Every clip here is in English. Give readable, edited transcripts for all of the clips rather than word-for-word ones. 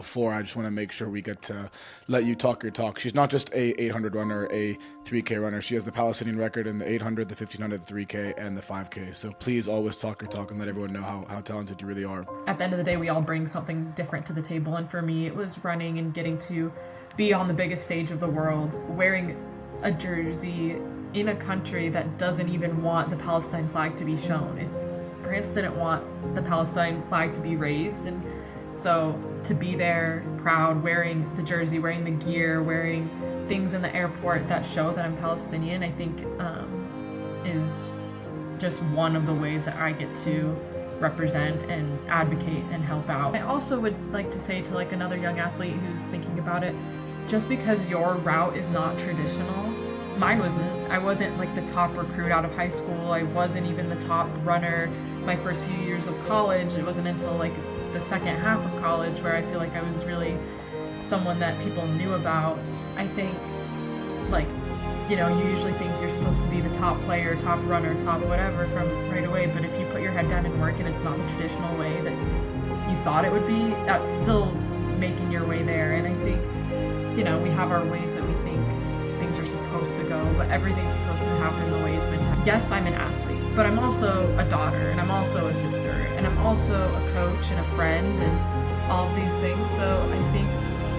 before I just want to make sure we get to let you talk your talk. She's not just a 800 runner, a 3K runner. She has the Palestinian record in the 800, the 1500, the 3K, and the 5K. So please always talk your talk and let everyone know how talented you really are. At the end of the day, we all bring something different to the table. And for me, it was running and getting to be on the biggest stage of the world, wearing a jersey in a country that doesn't even want the Palestine flag to be shown. France didn't want the Palestine flag to be raised, and so to be there proud, wearing the jersey, wearing the gear, wearing things in the airport that show that I'm Palestinian, I think is just one of the ways that I get to represent and advocate and help out. I also would like to say to like another young athlete who's thinking about it, just because your route is not traditional, mine wasn't. I wasn't like the top recruit out of high school. I wasn't even the top runner my first few years of college. It wasn't until like the second half of college where I feel like I was really someone that people knew about. I think like, you know, you usually think you're supposed to be the top player, top runner, top whatever from right away, but if you put your head down and work and it's not the traditional way that you thought it would be, that's still making your way there. And I think, you know, we have our ways that we think things are supposed to go, but everything's supposed to happen the way it's meant to. Yes, I'm an athlete, but I'm also a daughter, and I'm also a sister, and I'm also a coach and a friend, and all of these things. So I think,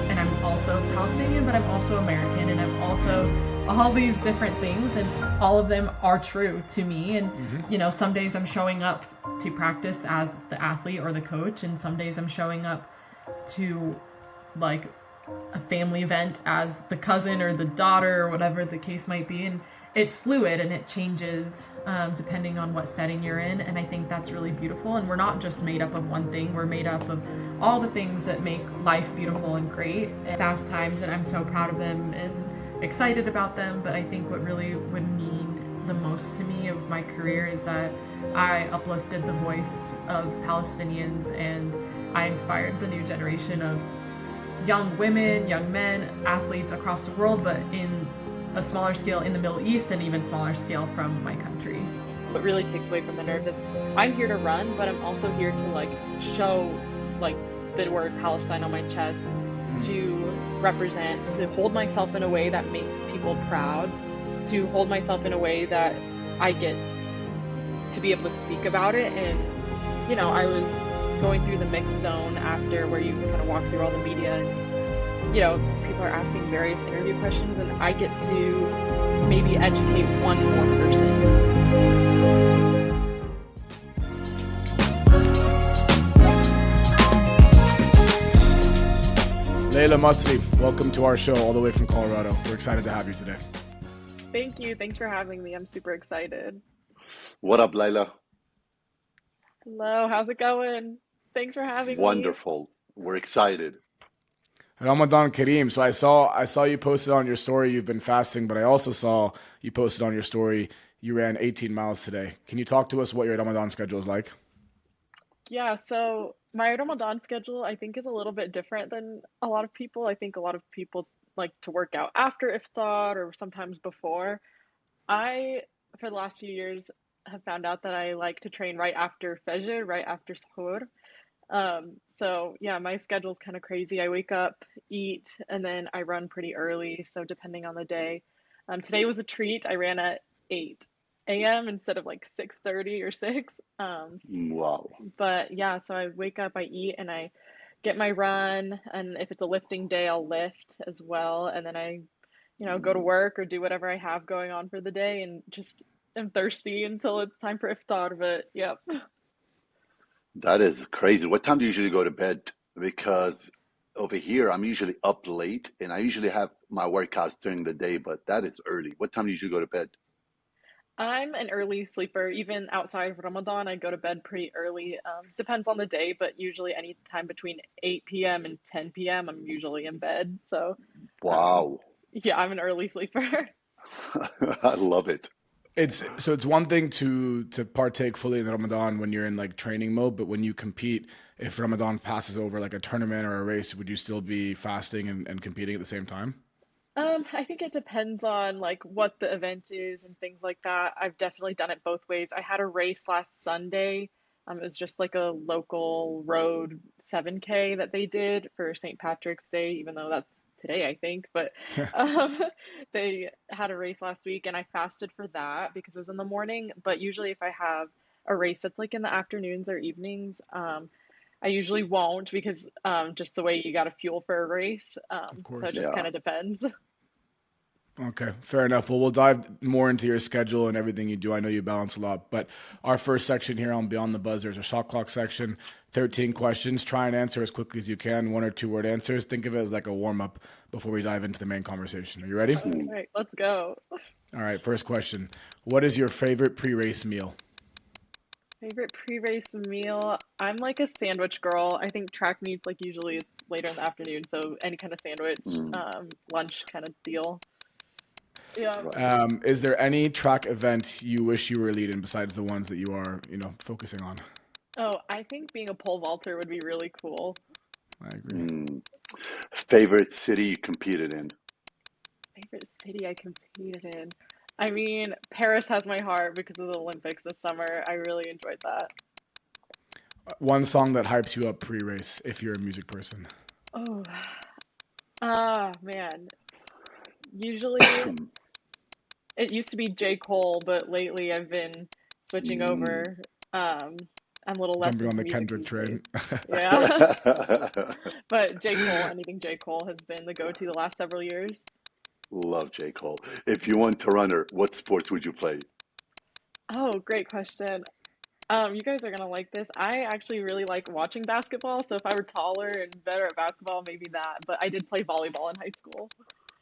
and I'm also Palestinian, but I'm also American, and I'm also all these different things, and all of them are true to me. And you know, some days I'm showing up to practice as the athlete or the coach, and some days I'm showing up to like a family event as the cousin or the daughter or whatever the case might be. And it's fluid and it changes depending on what setting you're in. And I think that's really beautiful. And we're not just made up of one thing. We're made up of all the things that make life beautiful and great. Fast times, and I'm so proud of them and excited about them. But I think what really would mean the most to me of my career is that I uplifted the voice of Palestinians, and I inspired the new generation of young women, young men, athletes across the world, but in a smaller scale in the Middle East and even smaller scale from my country. What really takes away from the nerve is I'm here to run, but I'm also here to like show like the word Palestine on my chest, to represent, to hold myself in a way that makes people proud, to hold myself in a way that I get to be able to speak about it. And you know, I was going through the mixed zone after, where you kind of walk through all the media, and you know, people are asking various interview questions, and I get to maybe educate one more person. Layla Almasri, welcome to our show all the way from Colorado. We're excited to have you today. Thank you. Thanks for having me. I'm super excited. What up, Layla? Hello, how's it going? Thanks for having me. Wonderful. We're excited. Ramadan Kareem. So I saw you posted on your story you've been fasting, but I also saw you posted on your story you ran 18 miles today. Can you talk to us what your Ramadan schedule is like? Yeah, so my Ramadan schedule, I think, is a little bit different than a lot of people. I think a lot of people like to work out after iftar or sometimes before. I, for the last few years, have found out that I like to train right after Fajr, right after Sahur. So yeah, my schedule's kind of crazy. I wake up, eat, and then I run pretty early. So depending on the day, today was a treat. I ran at 8 a.m. instead of like 6:30 or 6. Wow. But yeah, so I wake up, I eat, and I get my run. And if it's a lifting day, I'll lift as well. And then I, you know, go to work or do whatever I have going on for the day, and just am thirsty until it's time for iftar. But yep. That is crazy. What time do you usually go to bed? Because over here, I'm usually up late and I usually have my workouts during the day, but that is early. What time do you usually go to bed? I'm an early sleeper. Even outside of Ramadan, I go to bed pretty early. Depends on the day, but usually any time between 8 p.m. and 10 p.m., I'm usually in bed. So, um, Wow. yeah, I'm an early sleeper. I love it. It's one thing to partake fully in Ramadan when you're in like training mode, but when you compete, if Ramadan passes over like a tournament or a race, would you still be fasting and competing at the same time? I think it depends on like what the event is and things like that. I've definitely done it both ways. I had a race last Sunday It was just like a local road 7K that they did for St. Patrick's Day, even though that's today, I think. But um, they had a race last week, and I fasted for that because it was in the morning. But usually, if I have a race that's like in the afternoons or evenings, I usually won't because just the way you got to fuel for a race. Of So it course. just Yeah. kind of depends. Okay, fair enough. Well, we'll dive more into your schedule and everything you do. I know you balance a lot, but our first section here on Beyond the Buzzer is a shot clock section. 13 questions. Try and answer as quickly as you can. 1 or 2 word answers. Think of it as like a warm up before we dive into the main conversation. Are you ready? All right, let's go. All right, first question. What is your favorite pre-race meal? Favorite pre-race meal? I'm like a sandwich girl. I think track meets like usually it's later in the afternoon, so any kind of sandwich, lunch kind of deal. Yeah. Right. Is there any track event you wish you were leading besides the ones that you are, focusing on? Oh, I think being a pole vaulter would be really cool. I agree. Favorite city you competed in? Favorite city I competed in? I mean, Paris has my heart because of the Olympics this summer. I really enjoyed that. One song that hypes you up pre-race if you're a music person. Oh, man. Usually it used to be J. Cole, but lately I've been switching over. I'm a little less Jumping on into the music Kendrick these train. days. Yeah. But J. Cole, anything J. Cole has been the go-to the last several years. Love J. Cole. If you weren't a runner, what sports would you play? Oh, great question. You guys are gonna like this. I actually really like watching basketball, so if I were taller and better at basketball, maybe that. But I did play volleyball in high school,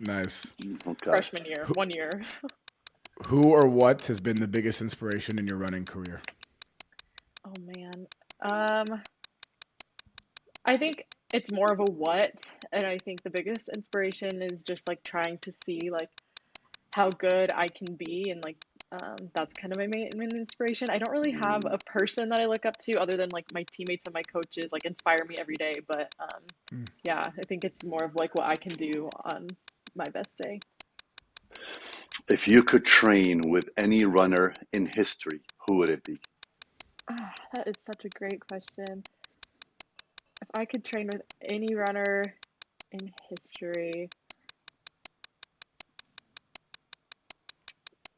Nice. Okay. freshman year, 1 year. Who or what has been the biggest inspiration in your running career? Oh man. I think it's more of a what, and I think the biggest inspiration is just like trying to see like how good I can be, and like that's kind of my main inspiration. I don't really have a person that I look up to other than like my teammates and my coaches like inspire me every day. But yeah, I think it's more of like what I can do on my best day. If you could train with any runner in history, who would it be? That is such a great question. If I could train with any runner in history,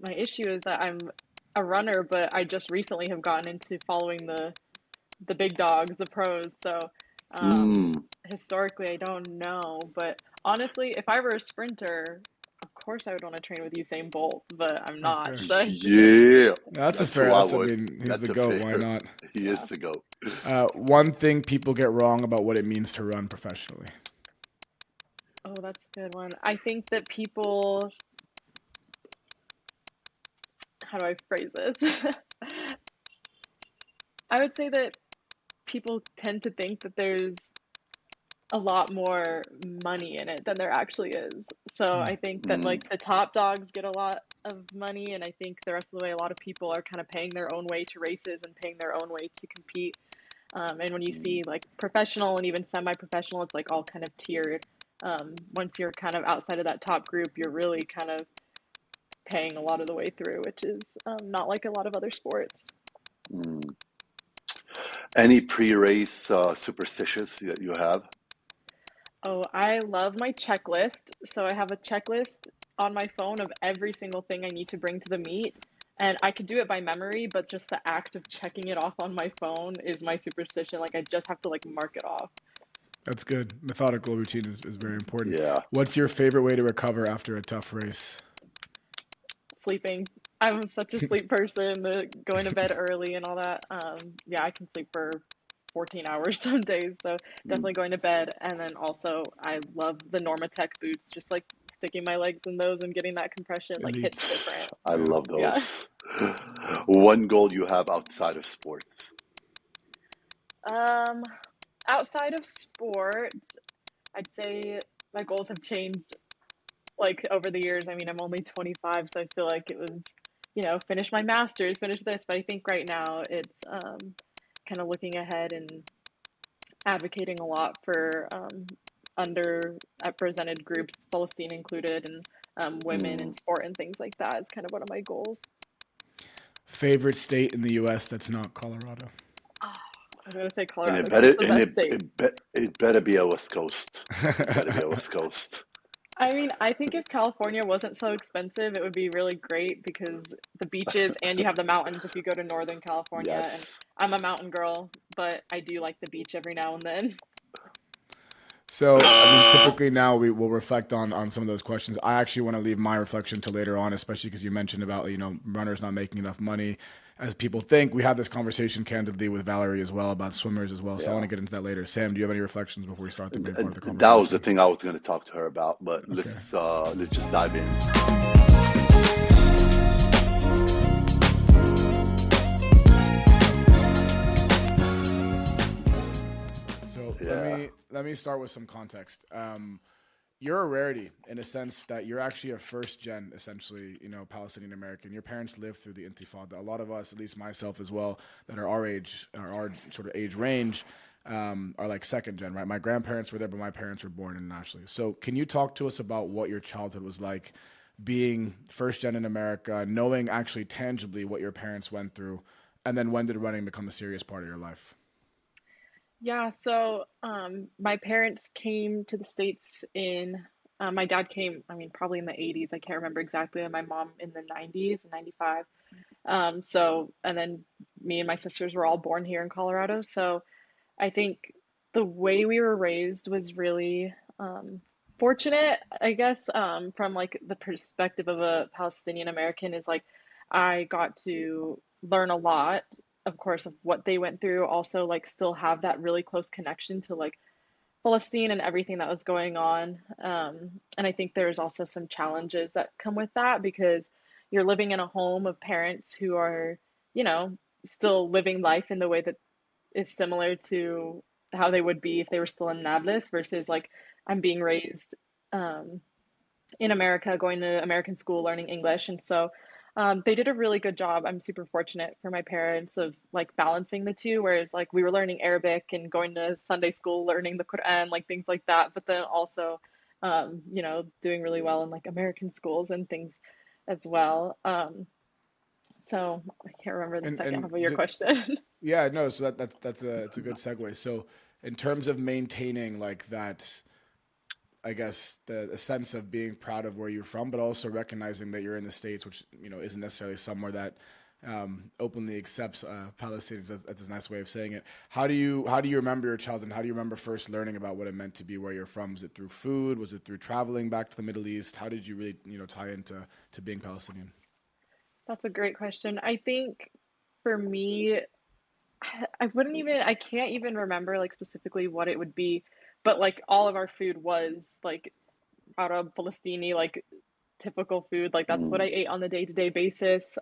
my issue is that I'm a runner, but I just recently have gotten into following the big dogs, the pros. So historically, I don't know. But honestly, if I were a sprinter, of course I would want to train with Usain Bolt, but I'm not. Okay. So Yeah. That's a That's fair. who I That's, I would. mean, he's That's the a GOAT. Why fair. not? He is the GOAT. One thing people get wrong about what it means to run professionally. oh, that's a good one. I think that people, how do I phrase this? I would say that people tend to think that there's a lot more money in it than there actually is. So I think that like the top dogs get a lot of money, and I think the rest of the way a lot of people are kind of paying their own way to races and paying their own way to compete. And when you see like professional and even semi-professional, it's like all kind of tiered. Once you're kind of outside of that top group, you're really kind of paying a lot of the way through, which is not like a lot of other sports. Any pre-race superstitions that you have? Oh, I love my checklist. So I have a checklist on my phone of every single thing I need to bring to the meet. And I could do it by memory, but just the act of checking it off on my phone is my superstition. Like I just have to like mark it off. That's good. Methodical routine is very important. Yeah. What's your favorite way to recover after a tough race? Sleeping. I'm such a sleep person, going to bed early and all that. Yeah, I can sleep for 14 hours some days, so definitely going to bed. And then also, I love the Normatec boots, just like sticking my legs in those and getting that compression, like Elite. hits different. I love those. Yeah. One goal you have outside of sports? Outside of sports, I'd say my goals have changed like over the years. I mean, I'm only 25, so I feel like it was, finish my master's, finish this. But I think right now it's kind of looking ahead and advocating a lot for underrepresented groups, Palestine included, and women in sport and things like that is kind of one of my goals. Favorite state in the U.S. that's not Colorado? I'm gonna say And Colorado because it's the best state. it better be a West Coast. It better be a West Coast. I mean, I think if California wasn't so expensive, it would be really great because the beaches and you have the mountains if you go to Northern California. And Yes. I'm a mountain girl, but I do like the beach every now and then. So, I mean, typically now we will reflect on some of those questions. I actually want to leave my reflection to later on, especially because you mentioned about, runners not making enough money as people think. We had this conversation candidly with Valerie as well about swimmers as well. So I want Yeah. to get into that later. Sam, do you have any reflections before we start the main part of the That was the conversation? thing I was going to talk to her about, but Okay. let's just dive in. So Yeah. let me start with some context. You're a rarity in a sense that you're actually a first gen, essentially, Palestinian American. Your parents lived through the Intifada. A lot of us, at least myself as well, that are our age, or our sort of age range, are like second gen, right? My grandparents were there, but my parents were born internationally. So can you talk to us about what your childhood was like, being first gen in America, knowing actually tangibly what your parents went through, and then when did running become a serious part of your life? Yeah, so my parents came to the States my dad came, I mean, probably in the 80s. I can't remember exactly, and my mom in the 90s, 95. And then me and my sisters were all born here in Colorado. So I think the way we were raised was really fortunate, I guess, from like the perspective of a Palestinian American is like I got to learn a lot, of course, of what they went through, also like still have that really close connection to like Palestine and everything that was going on. And I think there's also some challenges that come with that because you're living in a home of parents who are, you know, still living life in the way that is similar to how they would be if they were still in Nablus versus like I'm being raised um, in America, going to American school, learning English. And so they did a really good job. I'm super fortunate for my parents of like balancing the two, whereas like we were learning Arabic and going to Sunday school, learning the Quran, like things like that, but then also, doing really well in like American schools and things as well. So I can't remember the And second and half of your question. yeah, no, so that's a it's a good segue. So in terms of maintaining like that, I guess the sense of being proud of where you're from, but also recognizing that you're in the States, which isn't necessarily somewhere that openly accepts Palestinians. That's a nice way of saying it. How do you remember your childhood? And how do you remember first learning about what it meant to be where you're from? Was it through food? Was it through traveling back to the Middle East? How did you really tie into being Palestinian? That's a great question. I think for me, I can't even remember like specifically what it would be, but like all of our food was like Arab, Palestini, like typical food. Like that's what I Mm. ate on the day-to-day basis.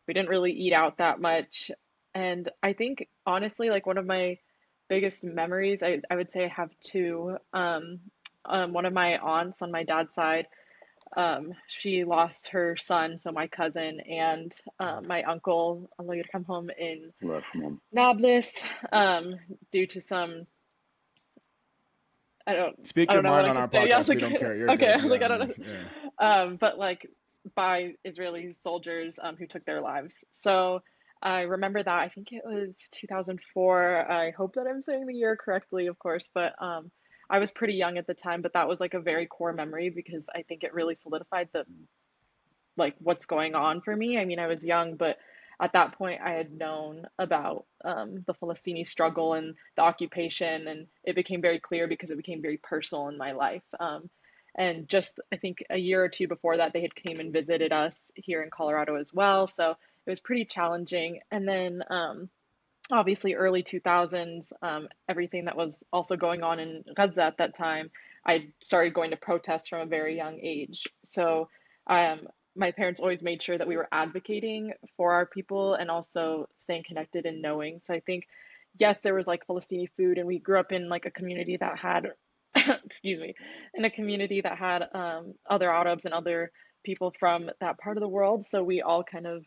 We didn't really eat out that much. And I think honestly, like one of my biggest memories, I would say I have two. One of my aunts on my dad's side, she lost her son, so my cousin and my uncle, Allah yirhamhum, in Love mom. Nablus, due to some I don't Speak I your don't know what mind I on could our say. Yeah, I podcast. was We like, don't care. You're okay, I good. was like, Yeah, I don't no, know. yeah. But like by Israeli soldiers who took their lives. So I remember that. I think it was 2004. I hope that I'm saying the year correctly, of course, but I was pretty young at the time, but that was like a very core memory because I think it really solidified the like what's going on for me. I mean, I was young, but at that point, I had known about the Palestini struggle and the occupation, and it became very clear because it became very personal in my life. And just I think a year or two before that, they had came and visited us here in Colorado as well, so it was pretty challenging. And then obviously early 2000s, everything that was also going on in Gaza at that time, I started going to protests from a very young age. So um, my parents always made sure that we were advocating for our people and also staying connected and knowing. So I think, yes, there was like Palestinian food, and we grew up in like a community that had, excuse me, in a community that had other Arabs and other people from that part of the world. So we all kind of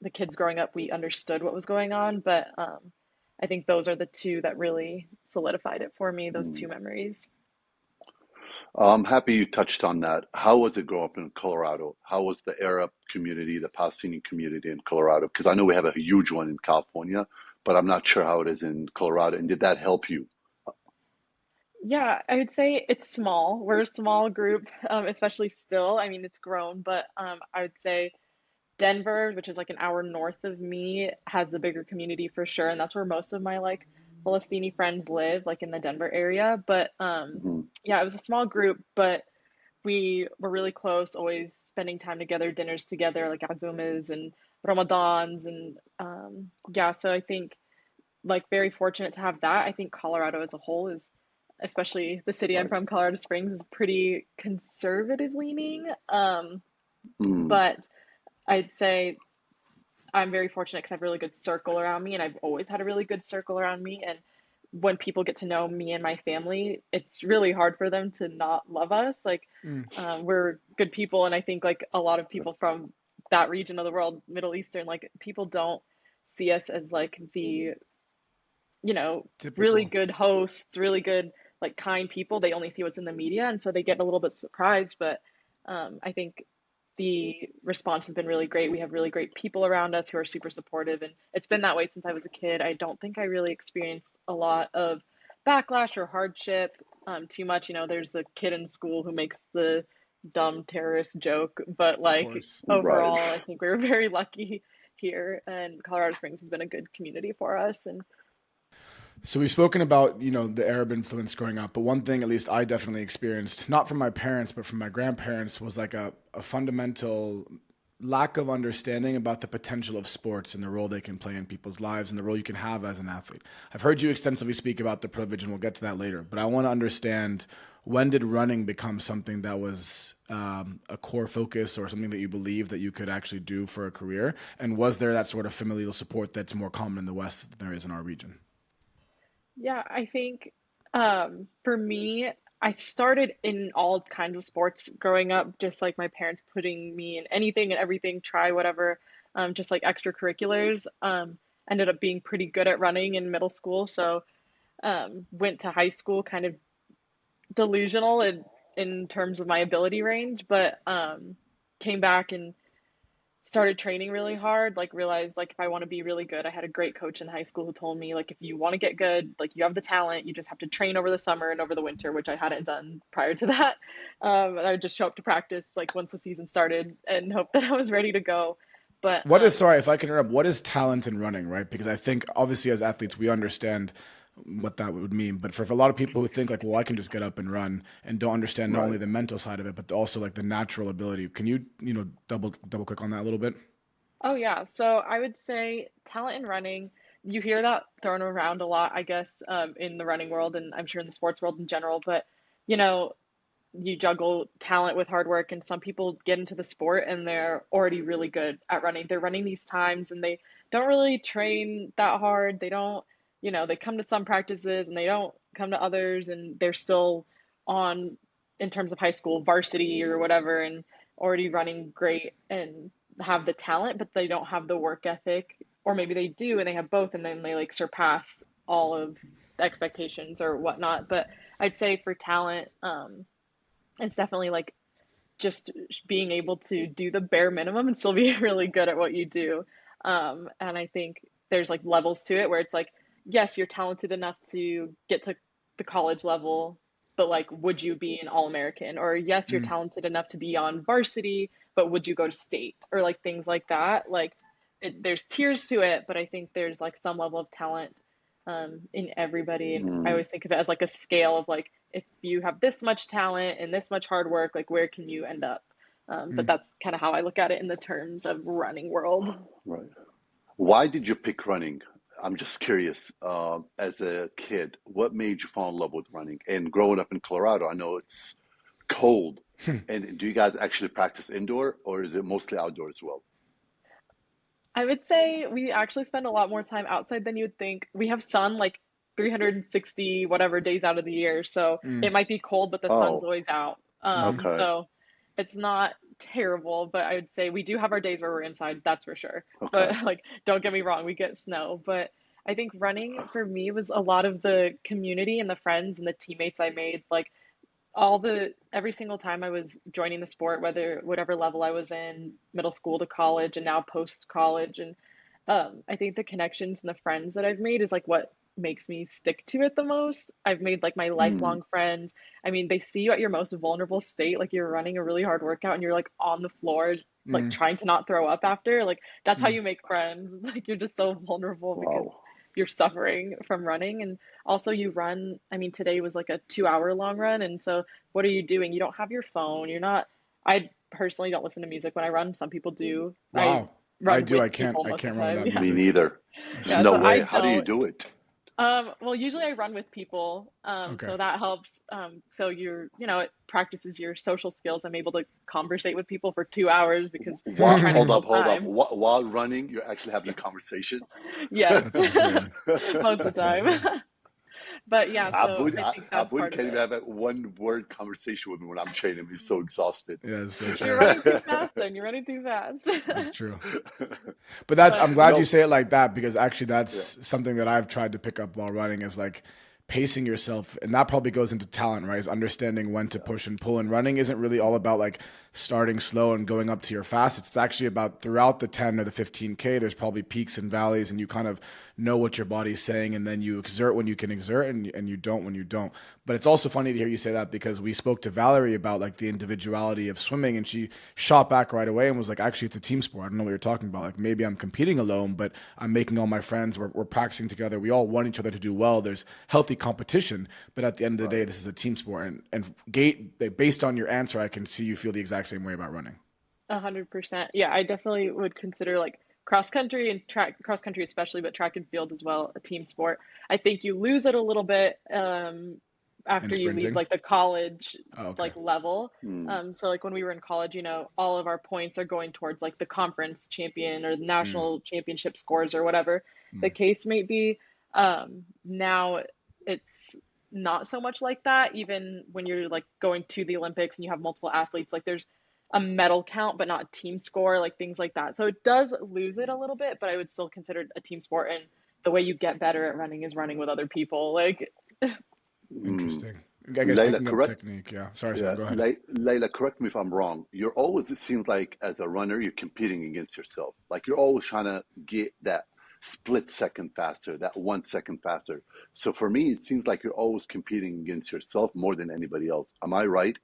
the kids growing up, we understood what was going on, but I think those are the two that really solidified it for me, those two Mm. memories. I'm happy you touched on that. How was it growing up in Colorado? How was the Arab community, the Palestinian community in Colorado? Because I know we have a huge one in California, but I'm not sure how it is in Colorado. And did that help you? Yeah, I would say it's small. We're a small group, especially still. I mean, it's grown, but I would say Denver, which is like an hour north of me, has a bigger community for sure, and that's where most of my like Palestini friends live, like in the Denver area. But Hmm. yeah, it was a small group, but we were really close, always spending time together, dinners together, like Azumas and Ramadans, and yeah. So I think like very fortunate to have that. I think Colorado as a whole is, especially the city I'm Right. from, Colorado Springs, is pretty conservative leaning. Mm. But I'd say I'm very fortunate because I have a really good circle around me, and I've always had a really good circle around me. And when people get to know me and my family, it's really hard for them to not love us. Like, Mm. we're good people, and I think like a lot of people from that region of the world, Middle Eastern, like people don't see us as like the, you know, really Typical. good hosts, really good like kind people. They only see what's in the media, and so they get a little bit surprised. But I think the response has been really great. We have really great people around us who are super supportive, and it's been that way since I was a kid. I don't think I really experienced a lot of backlash or hardship too much. You know, there's a kid in school who makes the dumb terrorist joke, but Of like course. Right. overall, I think we were very lucky here, and Colorado Springs has been a good community for us. And So we've spoken about, the Arab influence growing up, but one thing at least I definitely experienced, not from my parents, but from my grandparents, was like a fundamental lack of understanding about the potential of sports and the role they can play in people's lives and the role you can have as an athlete. I've heard you extensively speak about the privilege, and we'll get to that later, but I want to understand, when did running become something that was a core focus or something that you believe that you could actually do for a career? And was there that sort of familial support that's more common in the West than there is in our region? yeah, I think for me, I started in all kinds of sports growing up, just like my parents putting me in anything and everything, try whatever, just like extracurriculars. Ended up being pretty good at running in middle school, so went to high school kind of delusional in terms of my ability range, but came back and started training really hard, like realized like if I want to be really good, I had a great coach in high school who told me like if you want to get good, like you have the talent, you just have to train over the summer and over the winter, which I hadn't done prior to that. I would just show up to practice like once the season started and hope that I was ready to go. But Sorry if I can interrupt, what is talent in running, right? Because I think obviously as athletes, we understand what that would mean. But for a lot of people who think like, well, I can just get up and run and don't understand not Right. only the mental side of it, but also like the natural ability. Can you, double click on that a little bit? oh yeah, so I would say talent in running, you hear that thrown around a lot, I guess, in the running world and I'm sure in the sports world in general. But you know, you juggle talent with hard work, and some people get into the sport and they're already really good at running. They're running these times and they don't really train that hard. They don't, they come to some practices and they don't come to others, and they're still on, in terms of high school varsity or whatever, and already running great and have the talent, but they don't have the work ethic, or maybe they do and they have both, and then they like surpass all of the expectations or whatnot. But I'd say for talent, it's definitely like just being able to do the bare minimum and still be really good at what you do. And I think there's like levels to it where it's like, yes, you're talented enough to get to the college level, but like, would you be an All American? Or yes, you're Mm. talented enough to be on varsity, but would you go to state? Or like things like that. Like, there's tiers to it, but I think there's like some level of talent in everybody. And I Mm. always think of it as like a scale of like, if you have this much talent and this much hard work, like where can you end up? But Mm. that's kind of how I look at it in the terms of running world. Right. Why did you pick running? I'm just curious. As a kid, what made you fall in love with running? And growing up in Colorado, I know it's cold. And do you guys actually practice indoor, or is it mostly outdoor as well? I would say we actually spend a lot more time outside than you'd think. We have sun like 360 whatever days out of the year, so Mm. it might be cold, but the sun's Oh, always out. Hmm. okay. So it's not terrible, but I would say we do have our days where we're inside, that's for sure. Okay. But like, don't get me wrong, we get snow. But I think running for me was a lot of the community and the friends and the teammates I made. Like every single time I was joining the sport, whether whatever level I was in, middle school to college and now post college, and I think the connections and the friends that I've made is like what makes me stick to it the most. I've made like my Mm, lifelong friends. I mean, they see you at your most vulnerable state, like you're running a really hard workout and you're like on the floor, like Mm, trying to not throw up after. Like that's how mm. you make friends. Like you're just so vulnerable because wow. you're suffering from running. And also you run, I mean, today was like a 2 hour long run. And so what are you doing? You don't have your phone. You're not, I personally don't listen to music when I run. Some people do. I Wow. I run do. with I can't. people I most of can't the run time. without Yeah. Me music. neither. That's Yeah, No so I way. How do you don't. do it? Well, usually I run with people, okay. so that helps. So it practices your social skills. I'm able to conversate with people for 2 hours because you're While, trying to hold kill up, hold up. time. While running, you're actually having a conversation. Yes, That's insane. most of the That's time. insane. But yeah, That's so Aboudi, I insane. think that's Aboudi part of can't it. even have a one word conversation with me when I'm training. He's so exhausted. Yeah, it's so You're true. running too fast, then you're running too fast. That's true. But that's, But I'm glad you No, say it like that, because actually yeah, that's something that I've tried to pick up while running, is like pacing yourself. And that probably goes into talent, right? Is understanding when to push and pull. And running isn't really all about like starting slow and going up to your fast. It's actually about throughout the 10 or the 15K, there's probably peaks and valleys, and you kind of know what your body's saying. And then you exert when you can exert, and you don't when you don't. But it's also funny to hear you say that, because we spoke to Valerie about like the individuality of swimming, and she shot back right away and was like, actually, it's a team sport. I don't know what you're talking about. Like, maybe I'm competing alone, but I'm making all my friends. We're practicing together. We all want each other to do well. There's healthy competition, but at the end of the day, right. this is a team sport. And based on your answer, I can see you feel the exact same way about running. 100%. Yeah, I definitely would consider like cross country and track, cross country especially, but track and field as well, a team sport. I think you lose it a little bit And after you leave sprinting. like the college Oh, okay. like level. Mm, So like when we were in college, all of our points are going towards like the conference champion or the Mm, national championship scores or whatever the mm, case may be. Now it's not so much like that. Even when you're like going to the Olympics and you have multiple athletes, like there's a medal count, but not a team score, like things like that. So it does lose it a little bit, but I would still consider it a team sport. And the way you get better at running is running with other people. Like, mm. interesting. I guess Layla, picking up correct? technique. Yeah. Sorry, Sam. Yeah, Go ahead. Layla, correct me if I'm wrong. You're always, it seems like as a runner, you're competing against yourself. Like you're always trying to get that split second faster, that 1 second faster. So for me, it seems like you're always competing against yourself more than anybody else. Am I right?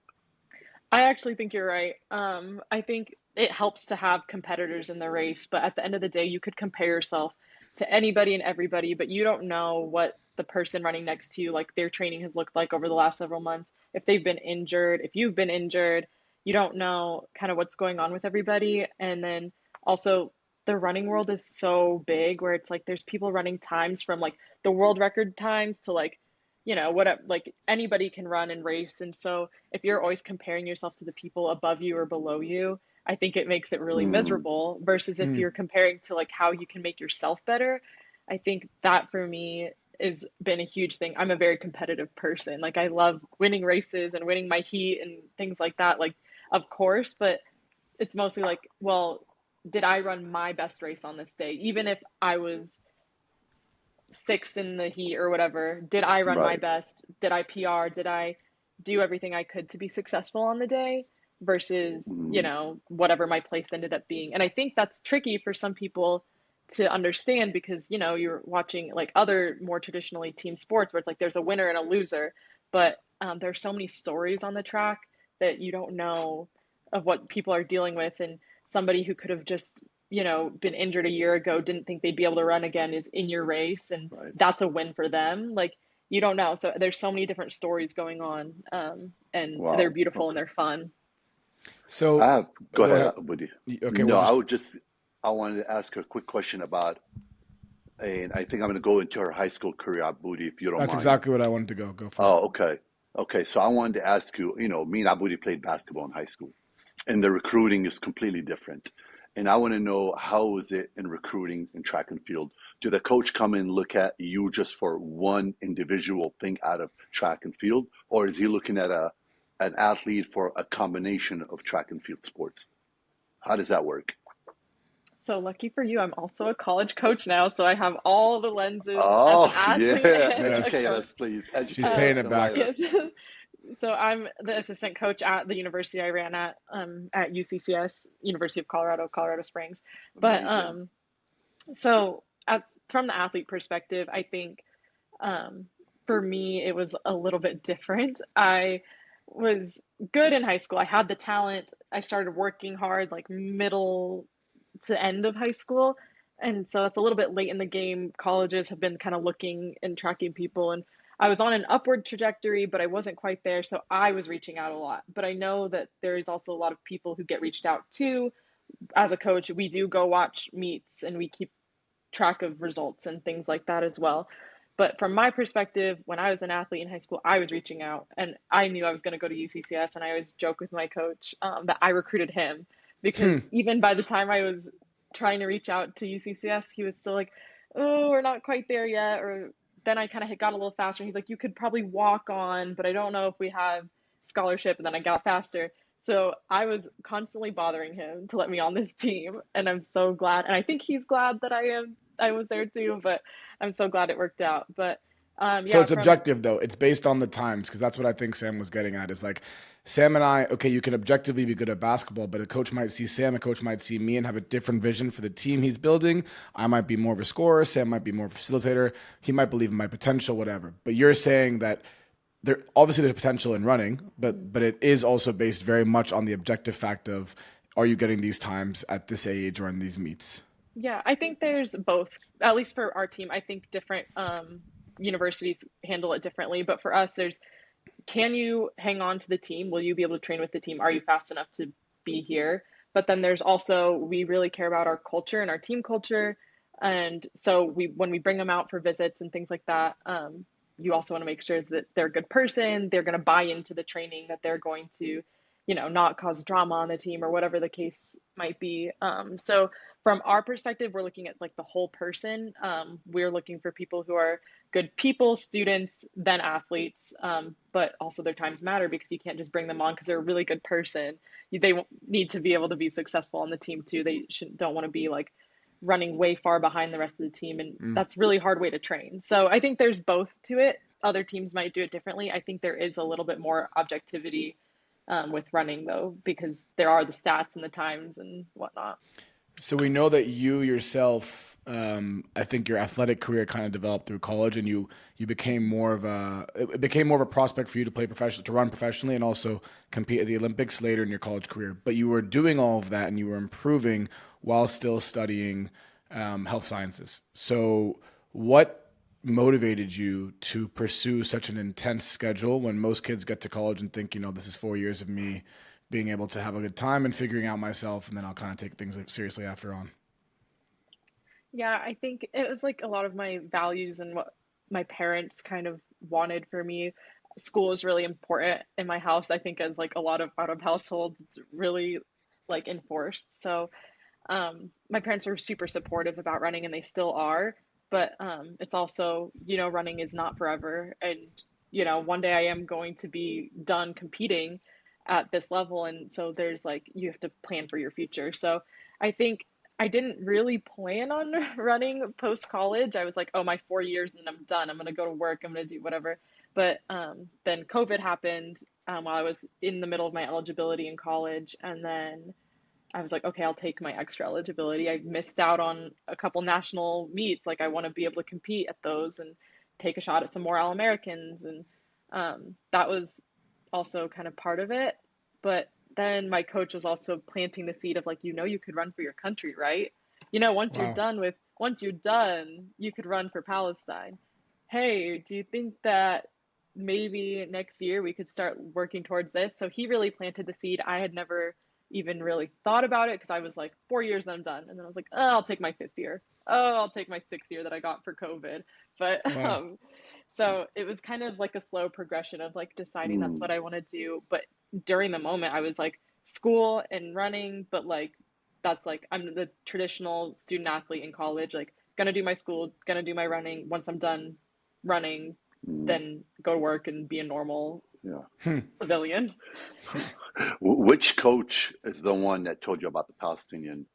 I actually think you're right. I think it helps to have competitors in the race, but at the end of the day, you could compare yourself to anybody and everybody, but you don't know what the person running next to you, like their training has looked like over the last several months. If they've been injured, if you've been injured, you don't know kind of what's going on with everybody. And then also, the running world is so big where it's like there's people running times from like the world record times to like, what like anybody can run and race. And so, if you're always comparing yourself to the people above you or below you, I think it makes it really Mm, miserable versus if Mm, you're comparing to like how you can make yourself better. I think that for me has been a huge thing. I'm a very competitive person. Like I love winning races and winning my heat and things like that. Like of course, but it's mostly like, well, did I run my best race on this day? Even if I was sixth in the heat or whatever, did I run my right. best? Did I PR? Did I do everything I could to be successful on the day versus, Mm, whatever my place ended up being. And I think that's tricky for some people to understand because, you're watching like other more traditionally team sports where it's like there's a winner and a loser, but there's so many stories on the track that you don't know of what people are dealing with. And somebody who could have just been injured a year ago, didn't think they'd be able to run again is in your race, and right. that's a win for them. Like you don't know. So there's so many different stories going on, and they're Wow. beautiful and Okay. they're fun. I so have, go go ahead, ahead. Woody. Okay. No, Well, just I wanted to ask her a quick question about, and I think I'm going to go into her high school career, Aboudi, if you don't that's mind. exactly what I wanted to go. Go for it. Oh, okay. Okay, so I wanted to ask you, me and Aboudi played basketball in high school, and the recruiting is completely different. And I want to know, how is it in recruiting in track and field? Do the coach come and look at you just for one individual thing out of track and field, or is he looking at an athlete for a combination of track and field sports? How does that work? So lucky for you, I'm also a college coach now, so I have all the lenses as an Oh, athlete yeah. and a Yes. Educate coach. us, please. She's Educate us, paying Um, it back. enlighten us. yes. So I'm the assistant coach at the university I ran at UCCS, University of Colorado, Colorado Springs. But Amazing. So, from the athlete perspective, I think um, for me, it was a little bit different. I was good in high school. I had the talent. I started working hard like middle to end of high school. And so that's a little bit late in the game. Colleges have been kind of looking and tracking people. And I was on an upward trajectory, but I wasn't quite there. So I was reaching out a lot. But I know that there is also a lot of people who get reached out to. As a coach, we do go watch meets and we keep track of results and things like that as well. But from my perspective, when I was an athlete in high school, I was reaching out and I knew I was going to go to UCCS. And I always joke with my coach that I recruited him because even by the time I was trying to reach out to UCCS, he was still like, oh, we're not quite there yet. Or then I kind of got a little faster. He's like, you could probably walk on, but I don't know if we have scholarship. And then I got faster. So I was constantly bothering him to let me on this team, and I'm so glad. And I think he's glad that I was there too, but I'm so glad it worked out. But So yeah, it's from objective though. It's based on the times because that's what I think Sam was getting at. Is like Sam and I. Okay, you can objectively be good at basketball, but a coach might see Sam, a coach might see me, and have a different vision for the team he's building. I might be more of a scorer. Sam might be more of a facilitator. He might believe in my potential, whatever. But you're saying that there obviously there's potential in running, but it is also based very much on the objective fact of are you getting these times at this age or in these meets. yeah, I think there's both. At least for our team, I think different universities handle it differently. But for us, there's can you hang on to the team? Will you be able to train with the team? Are you fast enough to be here? But then there's also we really care about our culture and our team culture, and so we when we bring them out for visits and things like that, you also want to make sure that they're a good person. They're going to buy into the training. That they're going to, not cause drama on the team or whatever the case might be. So from our perspective, we're looking at like the whole person. We're looking for people who are good people, students, then athletes. But also their times matter because you can't just bring them on because they're a really good person. They need to be able to be successful on the team too. They don't want to be like running way far behind the rest of the team. And that's a really hard way to train. So I think there's both to it. Other teams might do it differently. I think there is a little bit more objectivity with running though, because there are the stats and the times and whatnot. So we know that you yourself, I think your athletic career kind of developed through college, and you became more of it became more of a prospect for you to play professional, to run professionally, and also compete at the Olympics later in your college career. But you were doing all of that, and you were improving while still studying health sciences. So what motivated you to pursue such an intense schedule when most kids get to college and think, this is 4 years of me being able to have a good time and figuring out myself, and then I'll kind of take things seriously after on. Yeah, I think it was like a lot of my values and what my parents kind of wanted for me. School is really important in my house. I think as like a lot of out of households, it's really like enforced. So my parents were super supportive about running and they still are, but it's also, running is not forever. And, one day I am going to be done competing at this level. And so there's like, you have to plan for your future. So I think I didn't really plan on running post college. I was like, oh, my 4 years and then I'm done. I'm going to go to work. I'm going to do whatever. But then COVID happened while I was in the middle of my eligibility in college. And then I was like, okay, I'll take my extra eligibility. I missed out on a couple national meets. Like I want to be able to compete at those and take a shot at some more All-Americans. And that was also kind of part of it. But then my coach was also planting the seed of like, you could run for your country, right? Wow. Once you're done, you could run for Palestine. Hey, do you think that maybe next year we could start working towards this? So he really planted the seed. I had never even really thought about it because I was like 4 years, then I'm done. And then I was like, oh, I'll take my fifth year. Oh, I'll take my sixth year that I got for COVID. But Wow. so it was kind of like a slow progression of like deciding that's Mm. what I want to do. But during the moment, I was like school and running, but like that's like I'm the traditional student athlete in college, like gonna do my school, gonna do my running. Once I'm done running, Mm. then go to work and be a normal Yeah. civilian. Which coach is the one that told you about the Palestinian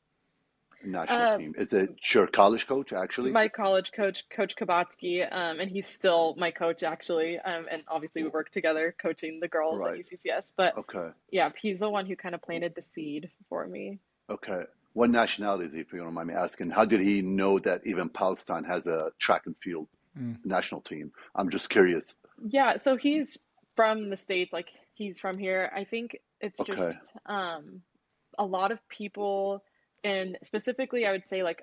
national Uh, team? Is it your college coach, actually? my college coach, Coach Kabatsky, and he's still my coach actually. And obviously we work together coaching the girls at Right. UCCS. But Okay. yeah, he's the one who kind of planted the seed for me. Okay. What nationality is he, if you don't mind me asking? How did he know that even Palestine has a track and field Mm. national team? I'm just curious. Yeah, so he's from the States, like he's from here. I think it's Okay. just a lot of people, and specifically I would say like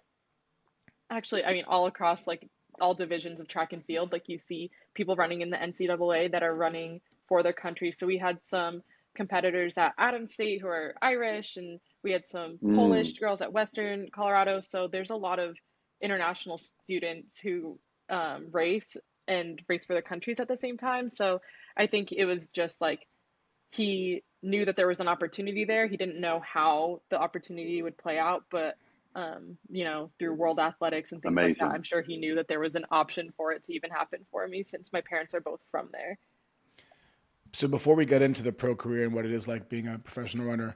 actually I mean all across like all divisions of track and field, like you see people running in the NCAA that are running for their country. So we had some competitors at Adams State who are Irish, and we had some Polish Mm, girls at Western Colorado. So there's a lot of international students who race and race for their countries at the same time. So I think it was just like he knew that there was an opportunity there. He didn't know how the opportunity would play out, but you know, through world athletics and things like that, amazing. I'm sure he knew that there was an option for it to even happen for me since my parents are both from there. So before we get into the pro career and what it is like being a professional runner,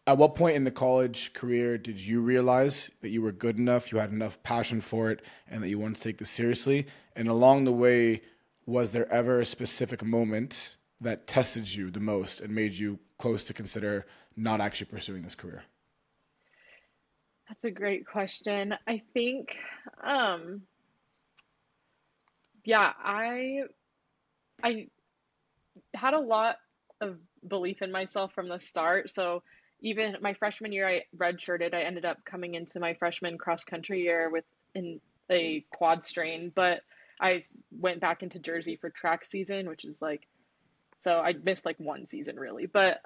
at what point in the college career did you realize that you were good enough, you had enough passion for it, and that you wanted to take this seriously? And along the way, was there ever a specific moment that tested you the most and made you close to consider not actually pursuing this career? That's a great question. I think, um, yeah, I had a lot of belief in myself from the start. So even my freshman year, I redshirted. I ended up coming into my freshman cross country year with in a quad strain, but I went back into Jersey for track season, which is like so I missed like one season really. But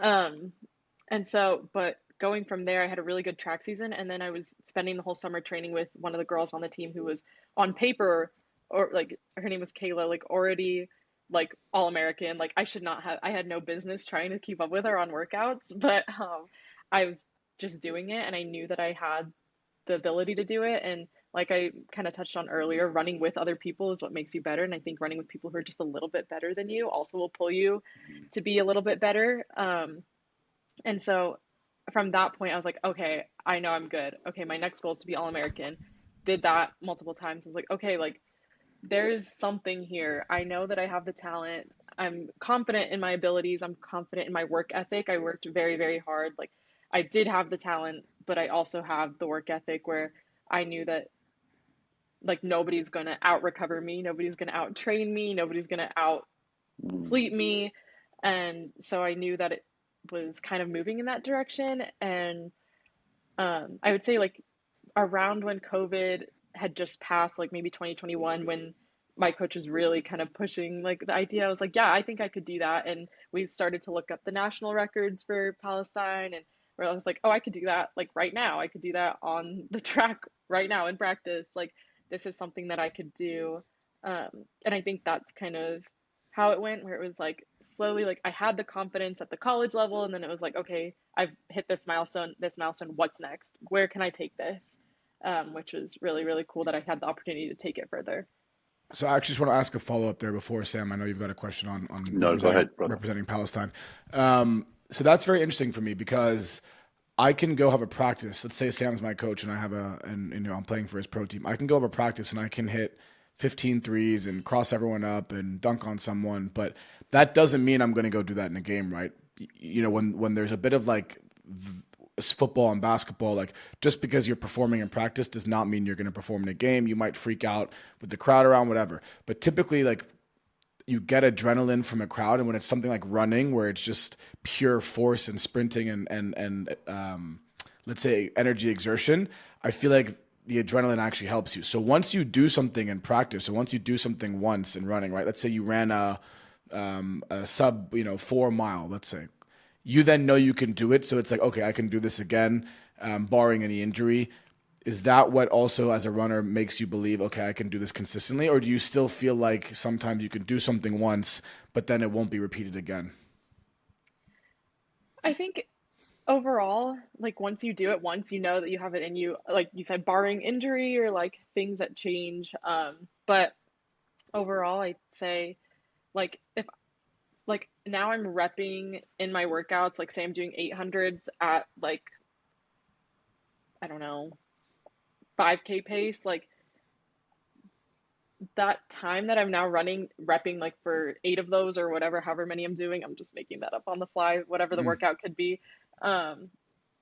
going from there, I had a really good track season, and then I was spending the whole summer training with one of the girls on the team who was on paper, or like her name was Kayla, like already like all American. Like I should not have, I had no business trying to keep up with her on workouts, but I was just doing it, and I knew that I had the ability to do it. And like I kind of touched on earlier, running with other people is what makes you better. And I think running with people who are just a little bit better than you also will pull you to be a little bit better. And so from that point, I was like, okay, I know I'm good. Okay, my next goal is to be All American. Did that multiple times. I was like, okay, like there's something here. I know that I have the talent. I'm confident in my abilities. I'm confident in my work ethic. I worked very, very hard. Like I did have the talent, but I also have the work ethic where I knew that like nobody's going to out recover me, nobody's going to out train me, nobody's going to out Mm, sleep me. And so I knew that it was kind of moving in that direction. And I would say like around when COVID had just passed, like maybe 2021, when my coach was really kind of pushing like the idea, I was like, yeah, I think I could do that. And we started to look up the national records for Palestine, and where I was like, oh, I could do that like right now. I could do that on the track right now in practice. Like this is something that I could do. And I think that's kind of how it went, where it was like slowly, like I had the confidence at the college level, and then it was like, okay, I've hit this milestone, what's next? Where can I take this? Which was really, really cool that I had the opportunity to take it further. So I actually just want to ask a follow up there before Sam. I know you've got a question on no, go ahead, brother. representing Palestine. So that's very interesting for me because I can go have a practice. Let's say Sam's my coach and I have and you know I'm playing for his pro team. I can go have a practice and I can hit 15 threes and cross everyone up and dunk on someone, but that doesn't mean I'm going to go do that in a game, right? You know, when there's a bit of like football and basketball, like just because you're performing in practice does not mean you're going to perform in a game. You might freak out with the crowd around, whatever. But typically, like you get adrenaline from a crowd, and when it's something like running, where it's just pure force and sprinting and let's say energy exertion, I feel like the adrenaline actually helps you. So once you do something in practice, so once you do something once in running, right? Let's say you ran a sub, 4 mile, let's say you then know you can do it. So it's like, okay, I can do this again, barring any injury. Is that what also, as a runner, makes you believe, okay, I can do this consistently? Or do you still feel like sometimes you can do something once, but then it won't be repeated again? I think overall, like once you do it once, you know that you have it in you, like you said, barring injury or like things that change. But overall, I'd say like if like now I'm repping in my workouts, like say I'm doing 800s at like, I don't know, 5K pace, like that time that I'm now running, repping like for 8 of those or whatever, however many I'm doing, I'm just making that up on the fly, whatever the Mm. workout could be. Um,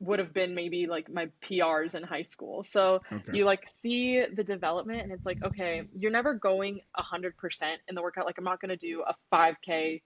would have been maybe like my PRs in high school. So Okay. you like see the development and it's like, okay, you're never going 100% in the workout. Like I'm not going to do a 5K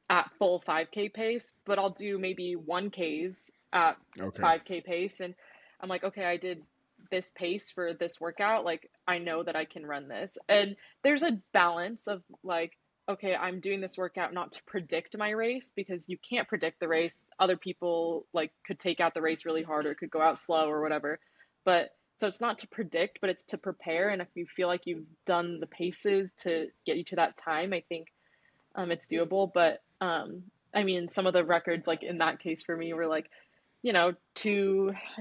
at full 5K pace, but I'll do maybe 1Ks at Okay. 5K pace. And I'm like, okay, I did this pace for this workout. Like, I know that I can run this. And there's a balance of like, okay, I'm doing this workout not to predict my race because you can't predict the race. Other people like could take out the race really hard or could go out slow or whatever. But so it's not to predict, but it's to prepare. And if you feel like you've done the paces to get you to that time, I think it's doable. But I mean, some of the records, like in that case for me, were like, I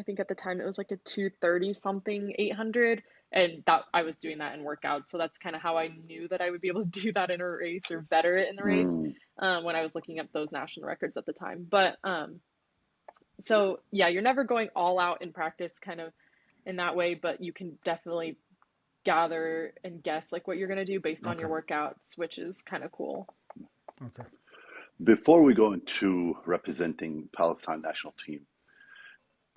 think at the time it was like a 2:30 something 800. And that I was doing that in workouts. So that's kind of how I knew that I would be able to do that in a race or better it in the race Mm. when I was looking up those national records at the time. But so yeah, you're never going all out in practice kind of in that way, but you can definitely gather and guess like what you're going to do based on Okay. your workouts, which is kind of cool. Okay. Before we go into representing Palestine national team,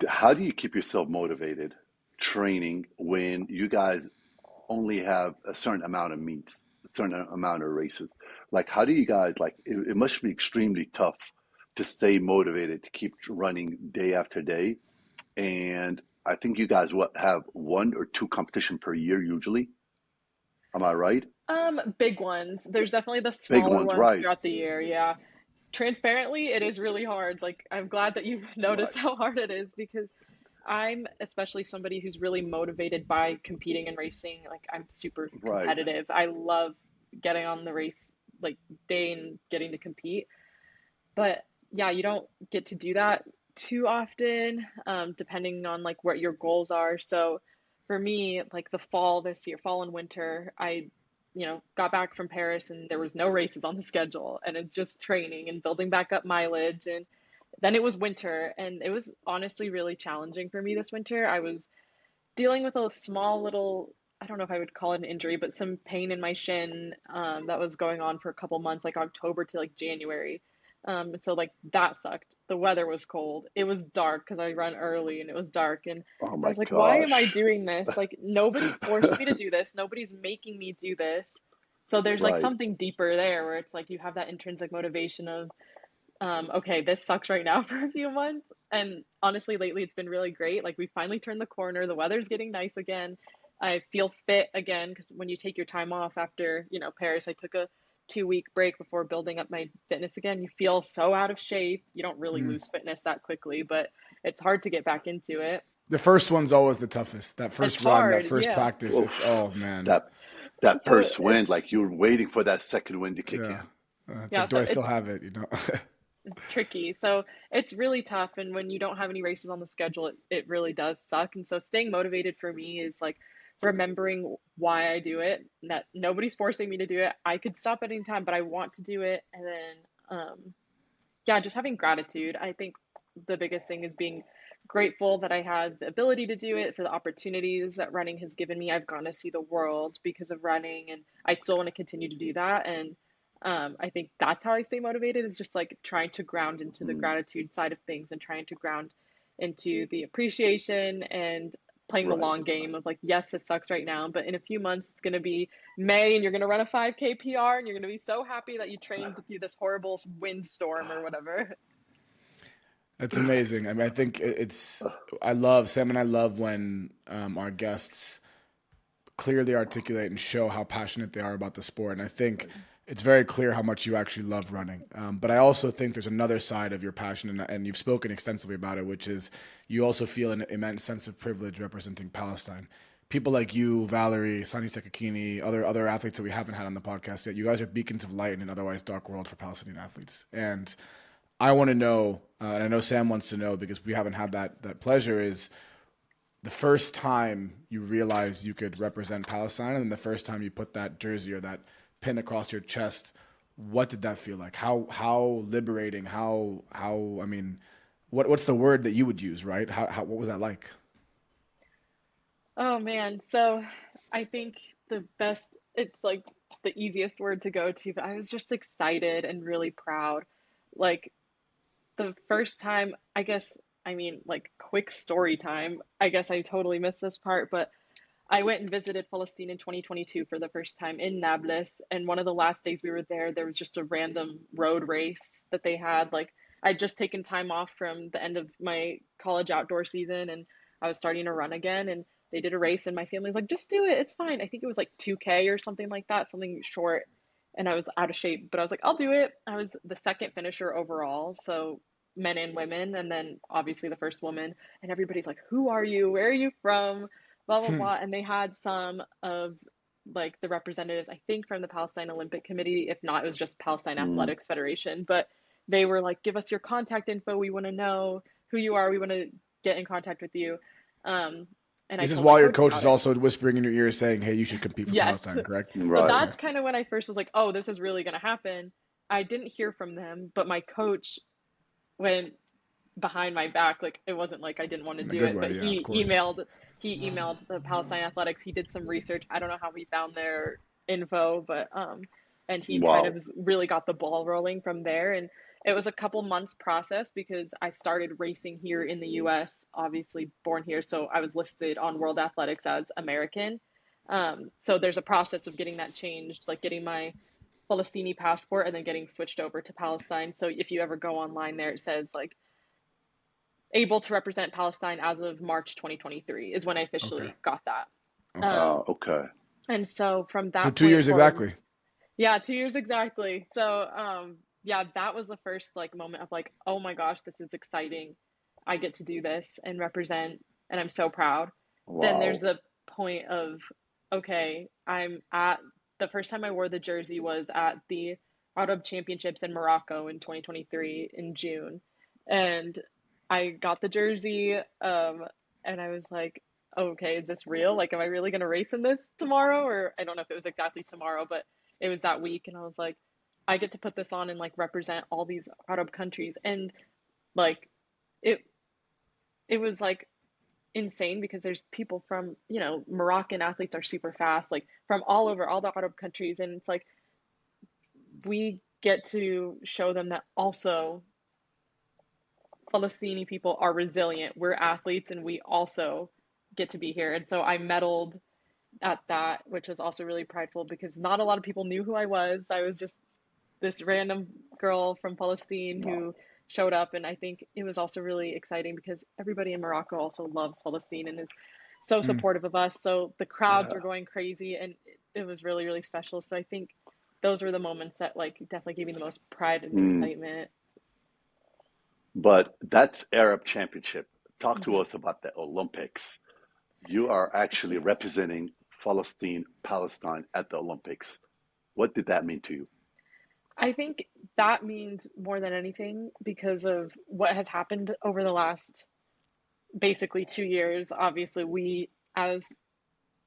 how do you keep yourself motivated training when you guys only have a certain amount of meets, a certain amount of races? Like, how do you guys like? It must be extremely tough to stay motivated to keep running day after day. And I think you guys what have one or two competition per year usually. Am I right? Big ones. There's definitely the Big smaller ones, ones right? throughout the year. Yeah. Transparently, it is really hard. Like, I'm glad that you've Right, noticed how hard it is because I'm especially somebody who's really motivated by competing and racing. Like, I'm super right. competitive. I love getting on the race like day and getting to compete. But yeah, you don't get to do that too often, depending on like what your goals are. So for me, like the fall this year, fall and winter, I, got back from Paris and there was no races on the schedule and it's just training and building back up mileage. And then it was winter and it was honestly really challenging for me this winter. I was dealing with a small little, I don't know if I would call it an injury, but some pain in my shin that was going on for a couple months, like October to like January. And so like that sucked. The weather was cold. It was dark because I run early and it was dark. And Oh I my was like, why am I gosh. doing this? Like nobody forced me to do this. Nobody's making me do this. So there's like Right. something deeper there where it's like you have that intrinsic motivation of okay, this sucks right now for a few months. And honestly, lately it's been really great. Like we finally turned the corner. The weather's getting nice again. I feel fit again because when you take your time off after, Paris, I took a 2-week break before building up my fitness again. You feel so out of shape. You don't really Mm. lose fitness that quickly, but it's hard to get back into it. The first one's always the toughest. That It's first run, that hard, first yeah. practice, it's Oof. oh man. That So first it, wind, like you're waiting for that second wind to kick Yeah. in. It's yeah, like, do so I still have it? You know? it's tricky. So it's really tough. And when you don't have any races on the schedule, it really does suck. And so staying motivated for me is like remembering why I do it, and that nobody's forcing me to do it. I could stop at any time, but I want to do it. And then, yeah, just having gratitude. I think the biggest thing is being grateful that I had the ability to do it, for the opportunities that running has given me. I've gone to see the world because of running, and I still want to continue to do that. And I think that's how I stay motivated is just like trying to ground into the Mm, gratitude side of things and trying to ground into the appreciation and playing the right. long game of like, yes, it sucks right now, but in a few months it's going to be May and you're going to run a 5K PR and you're going to be so happy that you trained through this horrible windstorm or whatever. It's amazing. I mean, I think I love Sam and I love when our guests clearly articulate and show how passionate they are about the sport. And I think it's very clear how much you actually love running. But I also think there's another side of your passion, and you've spoken extensively about it, which is you also feel an immense sense of privilege representing Palestine. People like you, Valerie, Sani Sekakini, other athletes that we haven't had on the podcast yet, you guys are beacons of light in an otherwise dark world for Palestinian athletes. And I want to know, and I know Sam wants to know because we haven't had that pleasure, is the first time you realized you could represent Palestine and the first time you put that jersey or that pin across your chest, what did that feel like? How liberating, I mean, what's the word that you would use, right? What was that like? Oh man. So I think it's like the easiest word to go to, but I was just excited and really proud. Like the first time, I guess I mean, like, quick story time. I guess I totally missed this part, but I went and visited Palestine in 2022 for the first time in Nablus. And one of the last days we were there, there was just a random road race that they had. Like, I'd just taken time off from the end of my college outdoor season and I was starting to run again. And they did a race, and my family was like, just do it. It's fine. I think it was like 2K or something like that, something short. And I was out of shape, but I was like, I'll do it. I was the second finisher overall. So men and women, and then obviously the first woman. And everybody's like, who are you? Where are you from? Blah blah blah. And they had some of like the representatives, I think, from the Palestine Olympic Committee. If not, it was just Palestine Mm. Athletics Federation. But they were like, give us your contact info. We want to know who you are. We want to get in contact with you. Um, and I This is told my while your coach coach about is it. also whispering in your ear saying, hey, you should compete for Yes. Palestine, correct? So Right. Okay. that's kind of when I first was like, oh, this is really going to happen. I didn't hear from them, but my coach went behind my back. Like, it wasn't like I didn't want to In a do good it, but way, yeah, of course. he emailed the Palestine Athletics. He did some research. I don't know how he found their info, but and he kind of Wow. really got the ball rolling from there. And it was a couple months process because I started racing here in the US, obviously born here, so I was listed on World Athletics as American. So there's a process of getting that changed, like getting my Palestini passport and then getting switched over to Palestine. So if you ever go online there, it says like able to represent Palestine as of March 2023 is when I Okay. officially got that. Okay. Okay. And so from So that two point years forward, exactly. yeah, 2 years exactly. So yeah, that was the first like moment of like, oh my gosh, this is exciting. I get to do this and represent, and I'm so proud. Then there's Wow. the point of, okay, I'm at the first time I wore the jersey was at the Arab Championships in Morocco in 2023 in June. And I got the jersey, and I was like, okay, is this real? Like, am I really going to race in this tomorrow? Or I don't know if it was exactly tomorrow, but it was that week. And I was like, I get to put this on and like represent all these Arab countries. And like, it, it was like insane because there's people from, Moroccan athletes are super fast, like from all over, all the Arab countries. And it's like, we get to show them that also Palestinian people are resilient. We're athletes and we also get to be here. And so I medaled at that, which was also really prideful because not a lot of people knew who I was. I was just this random girl from Palestine Wow. who showed up. And I think it was also really exciting because everybody in Morocco also loves Palestine and is so Mm. supportive of us. So the crowds Yeah. were going crazy and it was really, really special. So I think those were the moments that like definitely gave me the most pride and Mm. excitement. But that's Arab Championship. Talk to Mhm. us about the Olympics. You are actually representing Palestine at the Olympics. What did that mean to you? I think that means more than anything because of what has happened over the last basically 2 years. Obviously, we as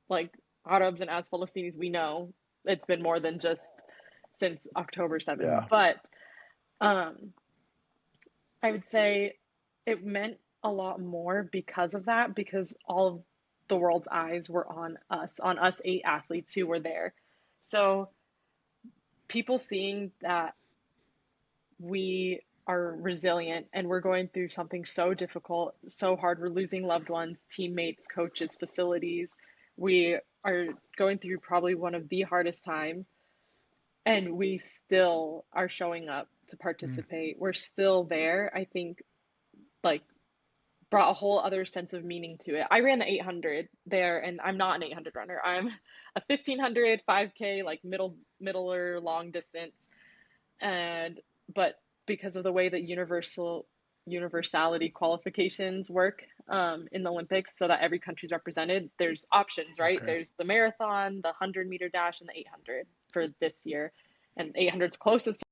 like Arabs and as Palestinians, we know it's been more than just since October 7th. Yeah. Mm. But um, I would say it meant a lot more because of that, because all of the world's eyes were on us eight athletes who were there. So people seeing that we are resilient and we're going through something so difficult, so hard. We're losing loved ones, teammates, coaches, facilities. We are going through probably one of the hardest times, and we still are showing up to Mm. participate. We're still there. I think like brought a whole other sense of meaning to it. I ran the 800 there, and I'm not an 800 runner. I'm a 1500, 5K, like middle or long distance. And but because of the way that universality qualifications work in the Olympics, so that every country's represented, there's options, right? Okay. There's the marathon, the 100-meter dash, and the 800 for this year, and 800's closest to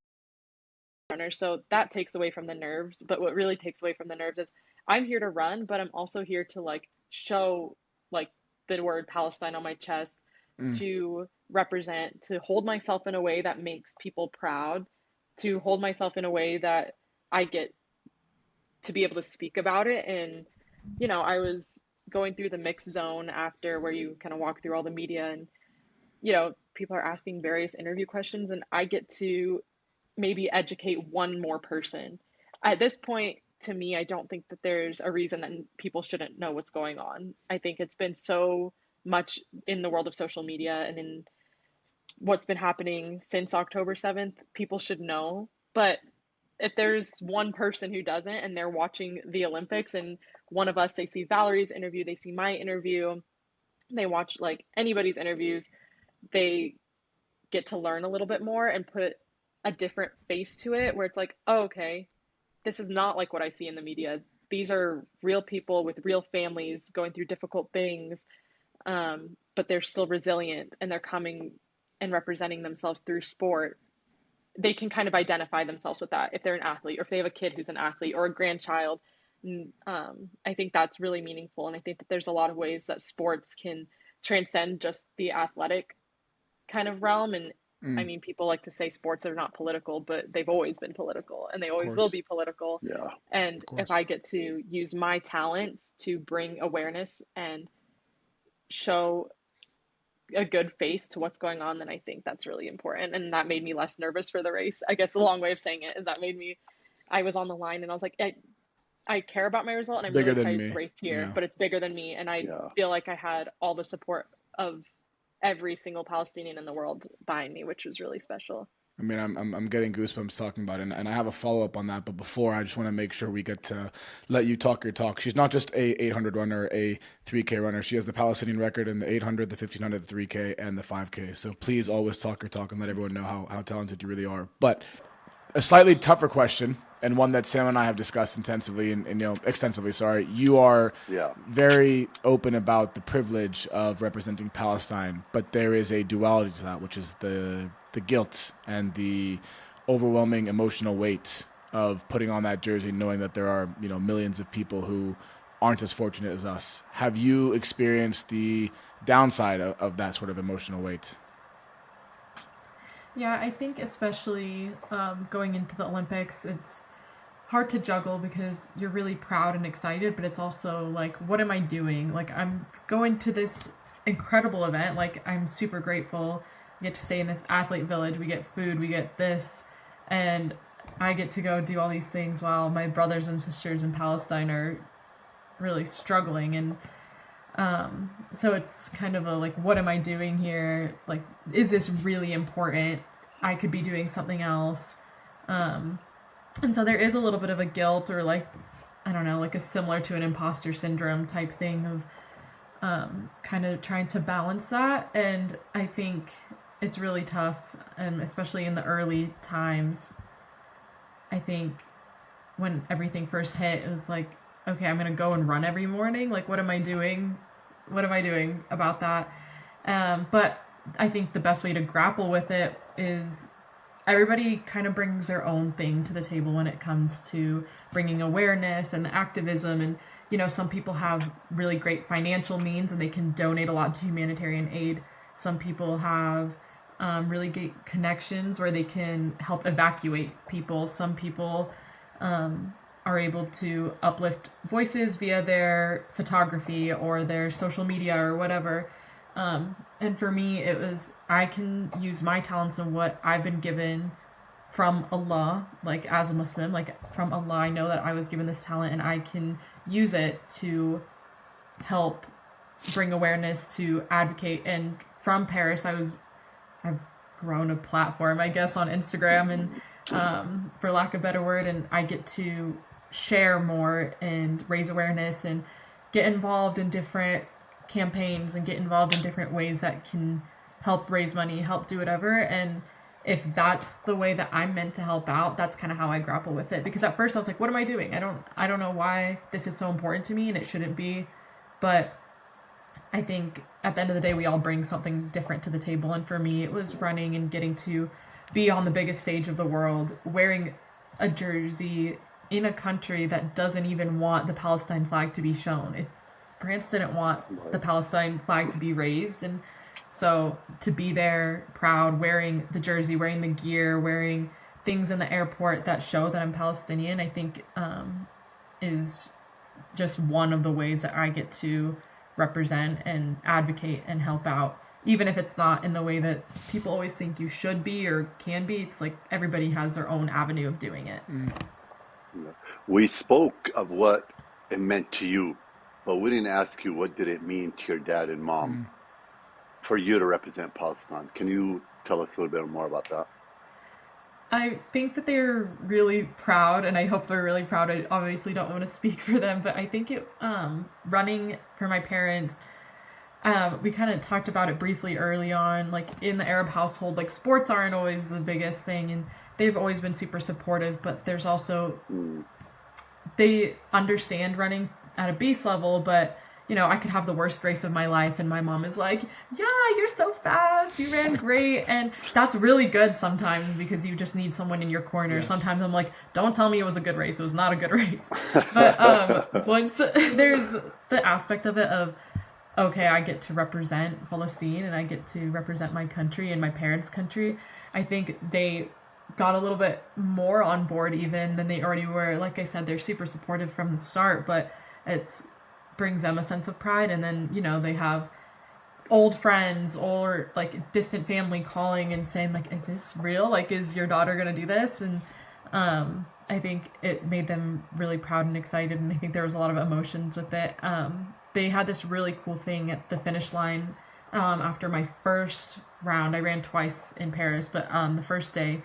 runner, so that takes away from the nerves. But what really takes away from the nerves is I'm here to run, but I'm also here to like show like the word Palestine on my chest, Mm. to represent, to hold myself in a way that makes people proud, to hold myself in a way that I get to be able to speak about it. And, I was going through the mixed zone after where you kind of walk through all the media and, people are asking various interview questions, and I get to maybe educate one more person. At this point, to me, I don't think that there's a reason that people shouldn't know what's going on. I think it's been so much in the world of social media and in what's been happening since October 7th. People should know. But if there's one person who doesn't and they're watching the Olympics and one of us, they see Valerie's interview, they see my interview, they watch like anybody's interviews, they get to learn a little bit more and put a different face to it where it's like, oh, okay, this is not like what I see in the media. These are real people with real families going through difficult things, but they're still resilient and they're coming and representing themselves through sport. They can kind of identify themselves with that if they're an athlete or if they have a kid who's an athlete or a grandchild. I think that's really meaningful. And I think that there's a lot of ways that sports can transcend just the athletic kind of realm. And I mean, people like to say sports are not political, but they've always been political and they always will be political. Yeah. And if I get to use my talents to bring awareness and show a good face to what's going on, then I think that's really important. And that made me less nervous for the race. I guess a long way of saying it is that I was on the line and I was like, I care about my result and I'm Bigger really than excited to me. race here, Yeah. but it's bigger than me. And I feel like I had all the support of every single Palestinian in the world behind me, which was really special. I mean, I'm getting goosebumps talking about it, and I have a follow-up on that. But before, I just want to make sure we get to let you talk your talk. She's not just a 800 runner, a 3K runner. She has the Palestinian record in the 800, the 1500, the 3K, and the 5K. So please always talk your talk and let everyone know how talented you really are. But a slightly tougher question, and one that Sam and I have discussed intensively and extensively. Sorry, you are very open about the privilege of representing Palestine, but there is a duality to that, which is the guilt and the overwhelming emotional weight of putting on that jersey, knowing that there are millions of people who aren't as fortunate as us. Have you experienced the downside of that sort of emotional weight? Yeah, I think especially going into the Olympics, it's hard to juggle because you're really proud and excited, but it's also like, what am I doing? Like, I'm going to this incredible event. Like, I'm super grateful. We get to stay in this athlete village. We get food. We get this. And I get to go do all these things while my brothers and sisters in Palestine are really struggling. And so it's kind of a like, what am I doing here? Like, is this really important? I could be doing something else. And so there is a little bit of a guilt or like, I don't know, like a similar to an imposter syndrome type thing of kind of trying to balance that. And I think it's really tough, especially in the early times. I think when everything first hit, it was like, okay, I'm going to go and run every morning. Like, what am I doing? What am I doing about that? But I think the best way to grapple with it is everybody kind of brings their own thing to the table when it comes to bringing awareness and the activism. And, some people have really great financial means and they can donate a lot to humanitarian aid. Some people have really great connections where they can help evacuate people. Some people are able to uplift voices via their photography or their social media or whatever. And for me, it was, I can use my talents and what I've been given from Allah, like as a Muslim, like from Allah, I know that I was given this talent and I can use it to help bring awareness, to advocate. And from Paris, I've grown a platform, I guess, on Instagram and for lack of a better word, and I get to share more and raise awareness and get involved in different campaigns and get involved in different ways that can help raise money, help do whatever. And if that's the way that I'm meant to help out, that's kind of how I grapple with it. Because at first I was like, what am I doing? I don't know why this is so important to me and it shouldn't be. But I think at the end of the day, we all bring something different to the table. And for me, it was running and getting to be on the biggest stage of the world, wearing a jersey in a country that doesn't even want the Palestine flag to be shown. France didn't want the Palestine flag to be raised. And so to be there proud, wearing the jersey, wearing the gear, wearing things in the airport that show that I'm Palestinian, I think is just one of the ways that I get to represent and advocate and help out. Even if it's not in the way that people always think you should be or can be, it's like everybody has their own avenue of doing it. We spoke of what it meant to you, but we didn't ask you what did it mean to your dad and mom for you to represent Palestine. Can you tell us a little bit more about that? I think that they're really proud, and I hope they're really proud. I obviously don't want to speak for them, but I think running for my parents, we kind of talked about it briefly early on. Like in the Arab household, like sports aren't always the biggest thing, and they've always been super supportive. But there's also they understand running at a base level, but I could have the worst race of my life and my mom is like, yeah, you're so fast, you ran great. And that's really good sometimes because you just need someone in your corner. Yes. Sometimes I'm like, don't tell me it was a good race. It was not a good race. But once there's the aspect of it of, okay, I get to represent Palestine and I get to represent my country and my parents' country. I think they got a little bit more on board even than they already were. Like I said, they're super supportive from the start, but it's brings them a sense of pride. And then they have old friends or like distant family calling and saying like, is this real, like is your daughter gonna do this? And I think it made them really proud and excited, and I think there was a lot of emotions with it. They had this really cool thing at the finish line after my first round. I ran twice in Paris, but the first day,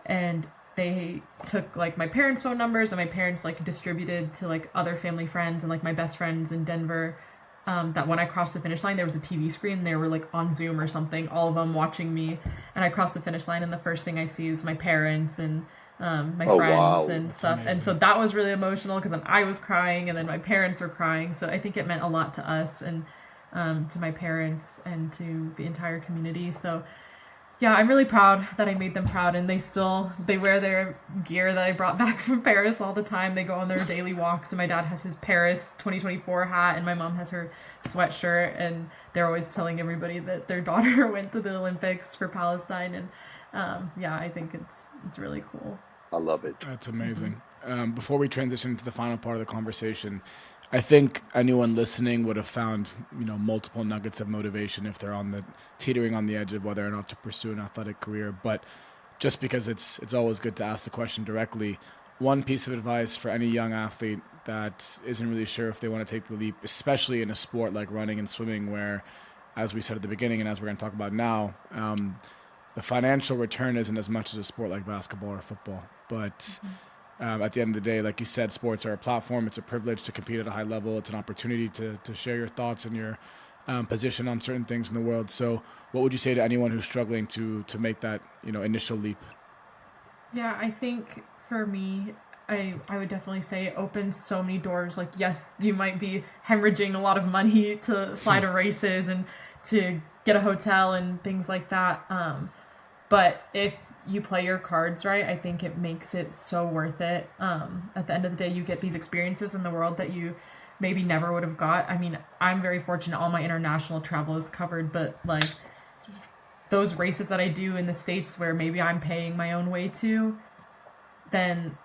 and they took like my parents' phone numbers and my parents like distributed to like other family friends and like my best friends in Denver, that when I crossed the finish line there was a TV screen. They were like on Zoom or something, all of them watching me, and I crossed the finish line and the first thing I see is my parents and my friends and That's stuff. amazing. And so that was really emotional because then I was crying and then my parents were crying. So I think it meant a lot to us and to my parents and to the entire community. So yeah, I'm really proud that I made them proud, and they wear their gear that I brought back from Paris all the time. They go on their daily walks, and my dad has his Paris 2024 hat, and my mom has her sweatshirt, and they're always telling everybody that their daughter went to the Olympics for Palestine, and yeah, I think it's really cool. I love it. That's amazing. Before we transition to the final part of the conversation, I think anyone listening would have found, multiple nuggets of motivation if they're teetering on the edge of whether or not to pursue an athletic career. But just because it's always good to ask the question directly, one piece of advice for any young athlete that isn't really sure if they want to take the leap, especially in a sport like running and swimming, where, as we said at the beginning and as we're going to talk about now, the financial return isn't as much as a sport like basketball or football. But at the end of the day, like you said, sports are a platform. It's a privilege to compete at a high level. It's an opportunity to share your thoughts and your position on certain things in the world. So what would you say to anyone who's struggling to make that initial leap? Yeah, I think for me, I would definitely say it opens so many doors. Like, yes, you might be hemorrhaging a lot of money to fly to races and to get a hotel and things like that. But if you play your cards right, I think it makes it so worth it. At the end of the day, you get these experiences in the world that you maybe never would have got. I mean, I'm very fortunate. All my international travel is covered, but like those races that I do in the States where maybe I'm paying my own way to, then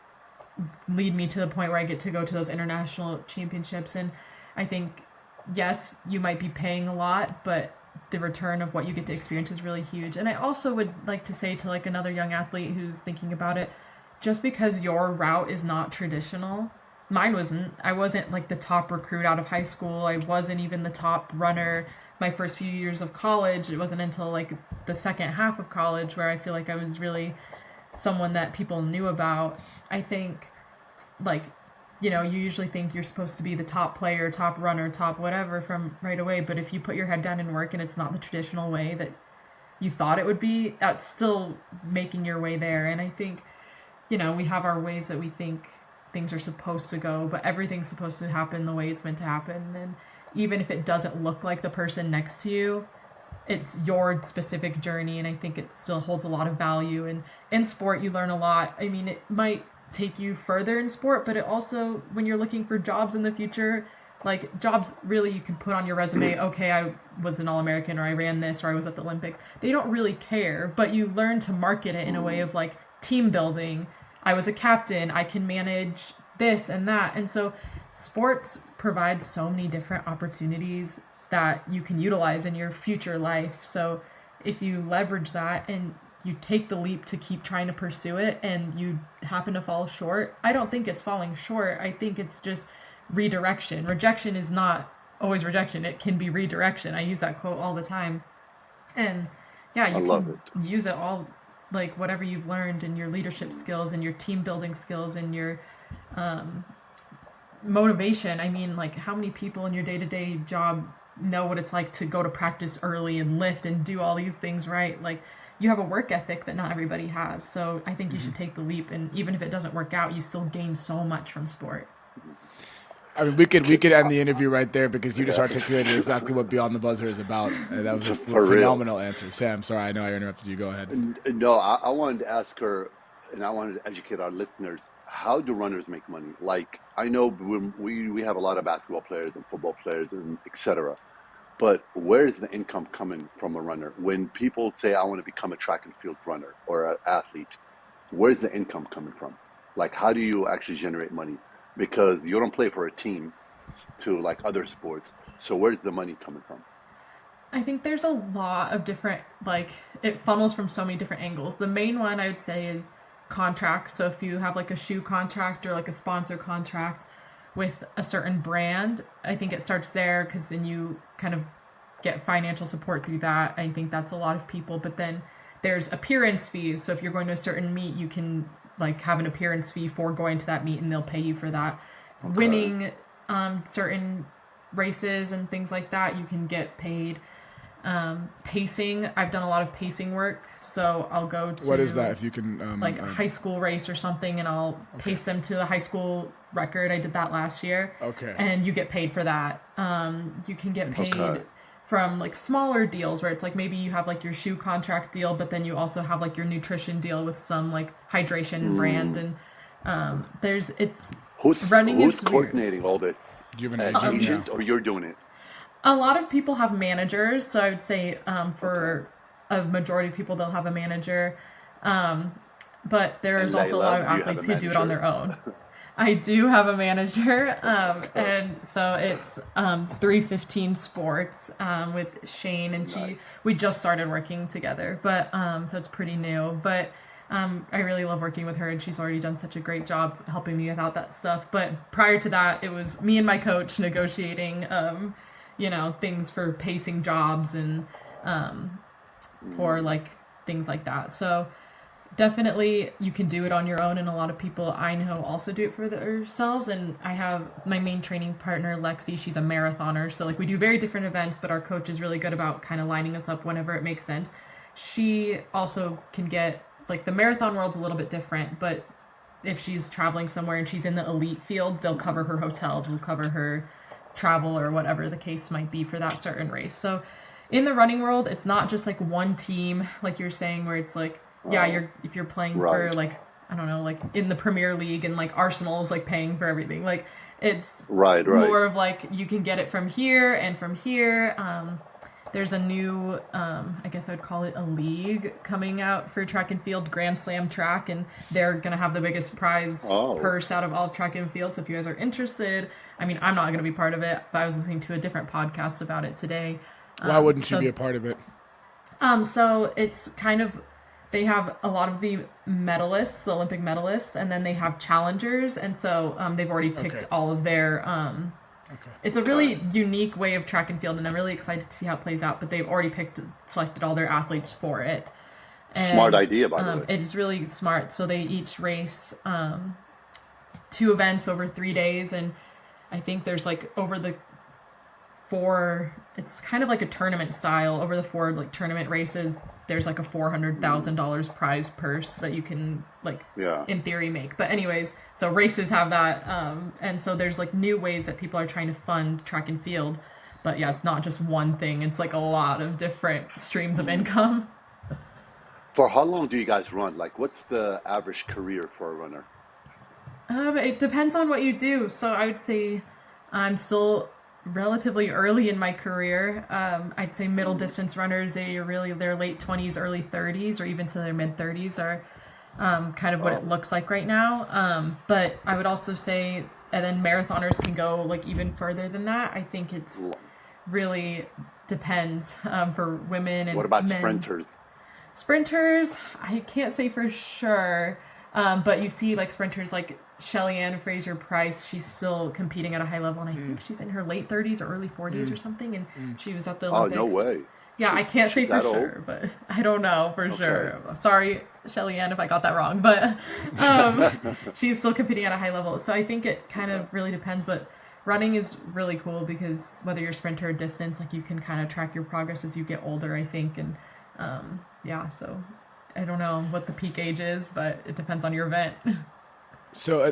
lead me to the point where I get to go to those international championships. And I think, yes, you might be paying a lot, but the return of what you get to experience is really huge. And I also would like to say to like another young athlete who's thinking about it, just because your route is not traditional, mine wasn't. I wasn't like the top recruit out of high school. I wasn't even the top runner my first few years of college. It wasn't until like the second half of college where I feel like I was really someone that people knew about. I think like, you usually think you're supposed to be the top player, top runner, top whatever from right away. But if you put your head down and work and it's not the traditional way that you thought it would be, that's still making your way there. And I think, we have our ways that we think things are supposed to go, but everything's supposed to happen the way it's meant to happen. And even if it doesn't look like the person next to you, it's your specific journey. And I think it still holds a lot of value. And in sport, you learn a lot. I mean, it might take you further in sport, but it also, when you're looking for jobs in the future, like jobs really you can put on your resume, okay, I was an All-American, or I ran this, or I was at the Olympics. They don't really care, but you learn to market it in a way of like team building. I was a captain, I can manage this and that. And so sports provides so many different opportunities that you can utilize in your future life. So if you leverage that and you take the leap to keep trying to pursue it and you happen to fall short, I don't think it's falling short. I think it's just redirection. Rejection is not always rejection. It can be redirection. I use that quote all the time. And yeah, you can use it all, like whatever you've learned and your leadership skills and your team building skills and your motivation. I mean, like, how many people in your day-to-day job know what it's like to go to practice early and lift and do all these things, right? Like, you have a work ethic that not everybody has. So I think you should take the leap, and even if it doesn't work out, you still gain so much from sport. I mean, we could end the interview right there because you just articulated exactly what Beyond the Buzzer is about. That was a phenomenal answer. Sam, sorry, I know I interrupted you. Go ahead. No, I wanted to ask her, and I wanted to educate our listeners. How do runners make money? Like, I know we have a lot of basketball players and football players and etc. But where is the income coming from a runner? When people say, I want to become a track and field runner or an athlete, where's the income coming from? Like, how do you actually generate money? Because you don't play for a team to like other sports. So where's the money coming from? I think there's a lot of different, like, it funnels from so many different angles. The main one I would say is contracts. So if you have like a shoe contract or like a sponsor contract with a certain brand, I think it starts there because then you kind of get financial support through that. I think that's a lot of people. But then there's appearance fees. So if you're going to a certain meet, you can like have an appearance fee for going to that meet and they'll pay you for that. Okay. Winning certain races and things like that, you can get paid. Pacing, I've done a lot of pacing work, so I'll go to what is that, if you can like a high school race or something, and I'll pace them to the high school record. I did that last year. Okay. And you get paid for that. You can get paid from like smaller deals where it's like maybe you have like your shoe contract deal, but then you also have like your nutrition deal with some like hydration brand, and who's coordinating all this? Do you have an agent or you're doing it? A lot of people have managers, so I would say for a majority of people, they'll have a manager. But there's also a lot of athletes who do it on their own. I do have a manager, and so it's 315 Sports with Shane, and we just started working together, but so it's pretty new. But I really love working with her, and she's already done such a great job helping me with all that stuff. But prior to that, it was me and my coach negotiating things for pacing jobs and for like things like that. So definitely you can do it on your own, and a lot of people I know also do it for themselves. And I have my main training partner, Lexi. She's a marathoner, so like we do very different events, but our coach is really good about kind of lining us up whenever it makes sense. She also can get, like, the marathon world's a little bit different, but if she's traveling somewhere and she's in the elite field, they'll cover her hotel, they'll cover her travel or whatever the case might be for that certain race. So in the running world, it's not just like one team, like you're saying, where it's like, if you're playing for like, I don't know, like in the Premier League and like Arsenal's like paying for everything. Like it's more of like you can get it from here and from here. There's a new, I guess I would call it a league coming out for track and field, Grand Slam track, and they're going to have the biggest prize purse out of all track and field. So if you guys are interested, I mean, I'm not going to be part of it, but I was listening to a different podcast about it today. Why wouldn't you be a part of it? So it's kind of, they have a lot of the medalists, the Olympic medalists, and then they have challengers. And so they've already picked all of their, it's a really unique way of track and field, and I'm really excited to see how it plays out, but they've already selected all their athletes for it. And, smart idea, by the way. It's really smart. So they each race 2 events over 3 days, and I think there's like over the 4, it's kind of like a tournament style. Over the 4 like tournament races, there's like a $400,000 prize purse that you can in theory make. But anyways, so races have that, and so there's like new ways that people are trying to fund track and field. But yeah, it's not just one thing. It's like a lot of different streams of income. For how long do you guys run? Like, what's the average career for a runner? It depends on what you do. So I would say I'm still relatively early in my career. I'd say middle distance runners, their late 20s, early 30s, or even to their mid 30s are kind of what it looks like right now. But I would also say, and then marathoners can go like even further than that. I think it's really depends for women and what about men. sprinters? Sprinters, I can't say for sure, but you see like sprinters like Shelly-Ann Fraser-Price, she's still competing at a high level, and I think she's in her late 30s or early 40s or something, and she was at the Oh, no Olympics. way. Yeah, I can't say She's for that old? sure, but I don't know for Okay. sure. Sorry, Shelly-Ann, if I got that wrong, but she's still competing at a high level. So I think it kind of really depends, but running is really cool because whether you're sprinter or distance, like you can kind of track your progress as you get older, I think. And yeah, so I don't know what the peak age is, but it depends on your event. So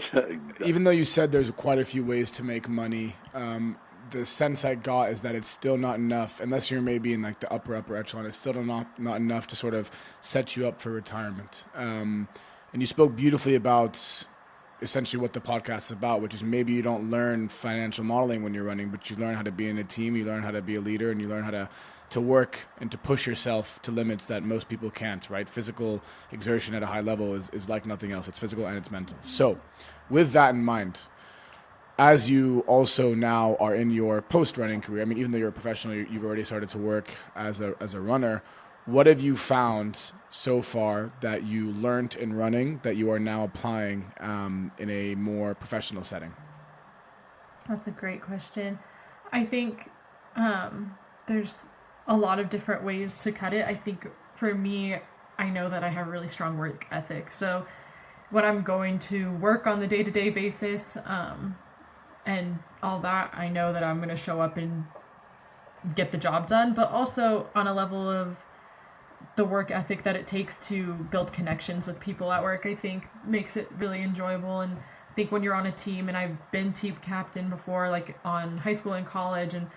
even though you said there's quite a few ways to make money, the sense I got is that it's still not enough, unless you're maybe in like the upper echelon, it's still not enough to sort of set you up for retirement. And you spoke beautifully about essentially what the podcast is about, which is maybe you don't learn financial modeling when you're running, but you learn how to be in a team, you learn how to be a leader, and you learn how to work and to push yourself to limits that most people can't, right? Physical exertion at a high level is like nothing else. It's physical and it's mental. So with that in mind, as you also now are in your post-running career, I mean, even though you're a professional, you've already started to work as a runner. What have you found so far that you learned in running that you are now applying in a more professional setting? That's a great question. I think there's a lot of different ways to cut it. I think for me, I know that I have a really strong work ethic. So when I'm going to work on the day-to-day basis and all that, I know that I'm going to show up and get the job done, but also on a level of the work ethic that it takes to build connections with people at work, I think makes it really enjoyable. And I think when you're on a team, and I've been team captain before, like on high school and college, and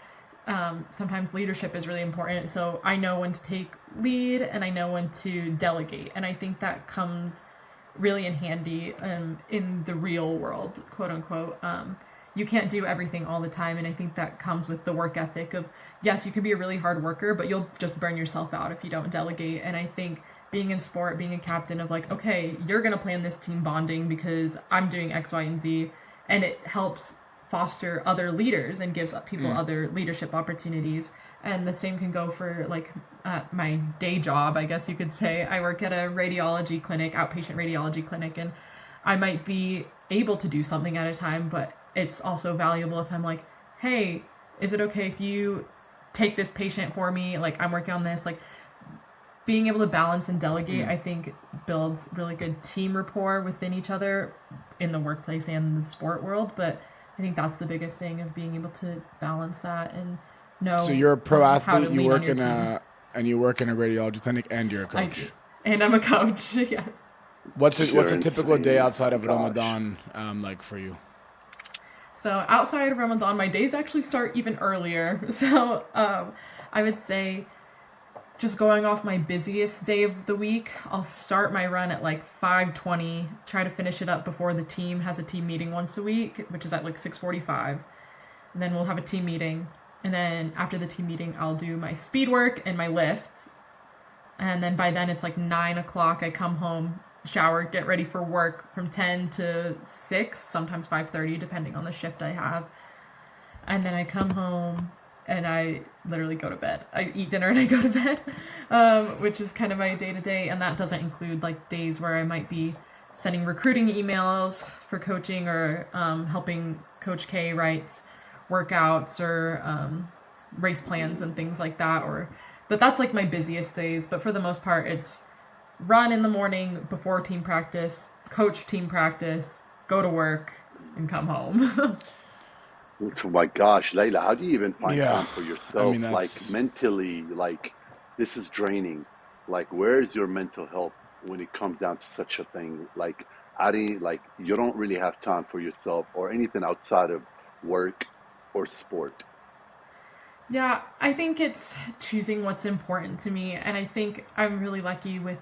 sometimes leadership is really important. So I know when to take lead and I know when to delegate. And I think that comes really in handy in the real world, quote unquote. You can't do everything all the time. And I think that comes with the work ethic of, yes, you can be a really hard worker, but you'll just burn yourself out if you don't delegate. And I think being in sport, being a captain of like, okay, you're going to plan this team bonding because I'm doing X, Y, and Z. And it helps foster other leaders and gives people other leadership opportunities. And the same can go for like my day job, I guess you could say. I work at a radiology clinic, outpatient radiology clinic, and I might be able to do something at a time, but it's also valuable if I'm like, hey, is it okay if you take this patient for me? Like, I'm working on this. Like, being able to balance and delegate, I think, builds really good team rapport within each other in the workplace and the sport world. But I think that's the biggest thing, of being able to balance that and know. So you're a pro how to athlete, you lean on work your in team. and you work in a radiology clinic, and you're a I coach. do. And I'm a coach, yes. What's a You're typical day insane. outside of Gosh. Ramadan like for you? So outside of Ramadan, my days actually start even earlier. So I would say, just going off my busiest day of the week, I'll start my run at like 5:20, try to finish it up before the team has a team meeting once a week, which is at like 6:45. And then we'll have a team meeting. And then after the team meeting, I'll do my speed work and my lift. And then by then it's like 9 o'clock. I come home, shower, get ready for work from 10 to 6, sometimes 5:30, depending on the shift I have. And then I come home and I literally go to bed. I eat dinner and I go to bed, which is kind of my day-to-day. And that doesn't include like days where I might be sending recruiting emails for coaching, or helping Coach K write workouts or race plans and things like that. But that's like my busiest days. But for the most part, it's run in the morning before team practice, coach team practice, go to work, and come home. Oh my gosh, Layla, how do you even find Yeah. time for yourself? I mean, Like that's mentally, like this is draining. Like, where is your mental health when it comes down to such a thing? Like, adding, like, you don't really have time for yourself or anything outside of work or sport. Yeah, I think it's choosing what's important to me. And I think I'm really lucky with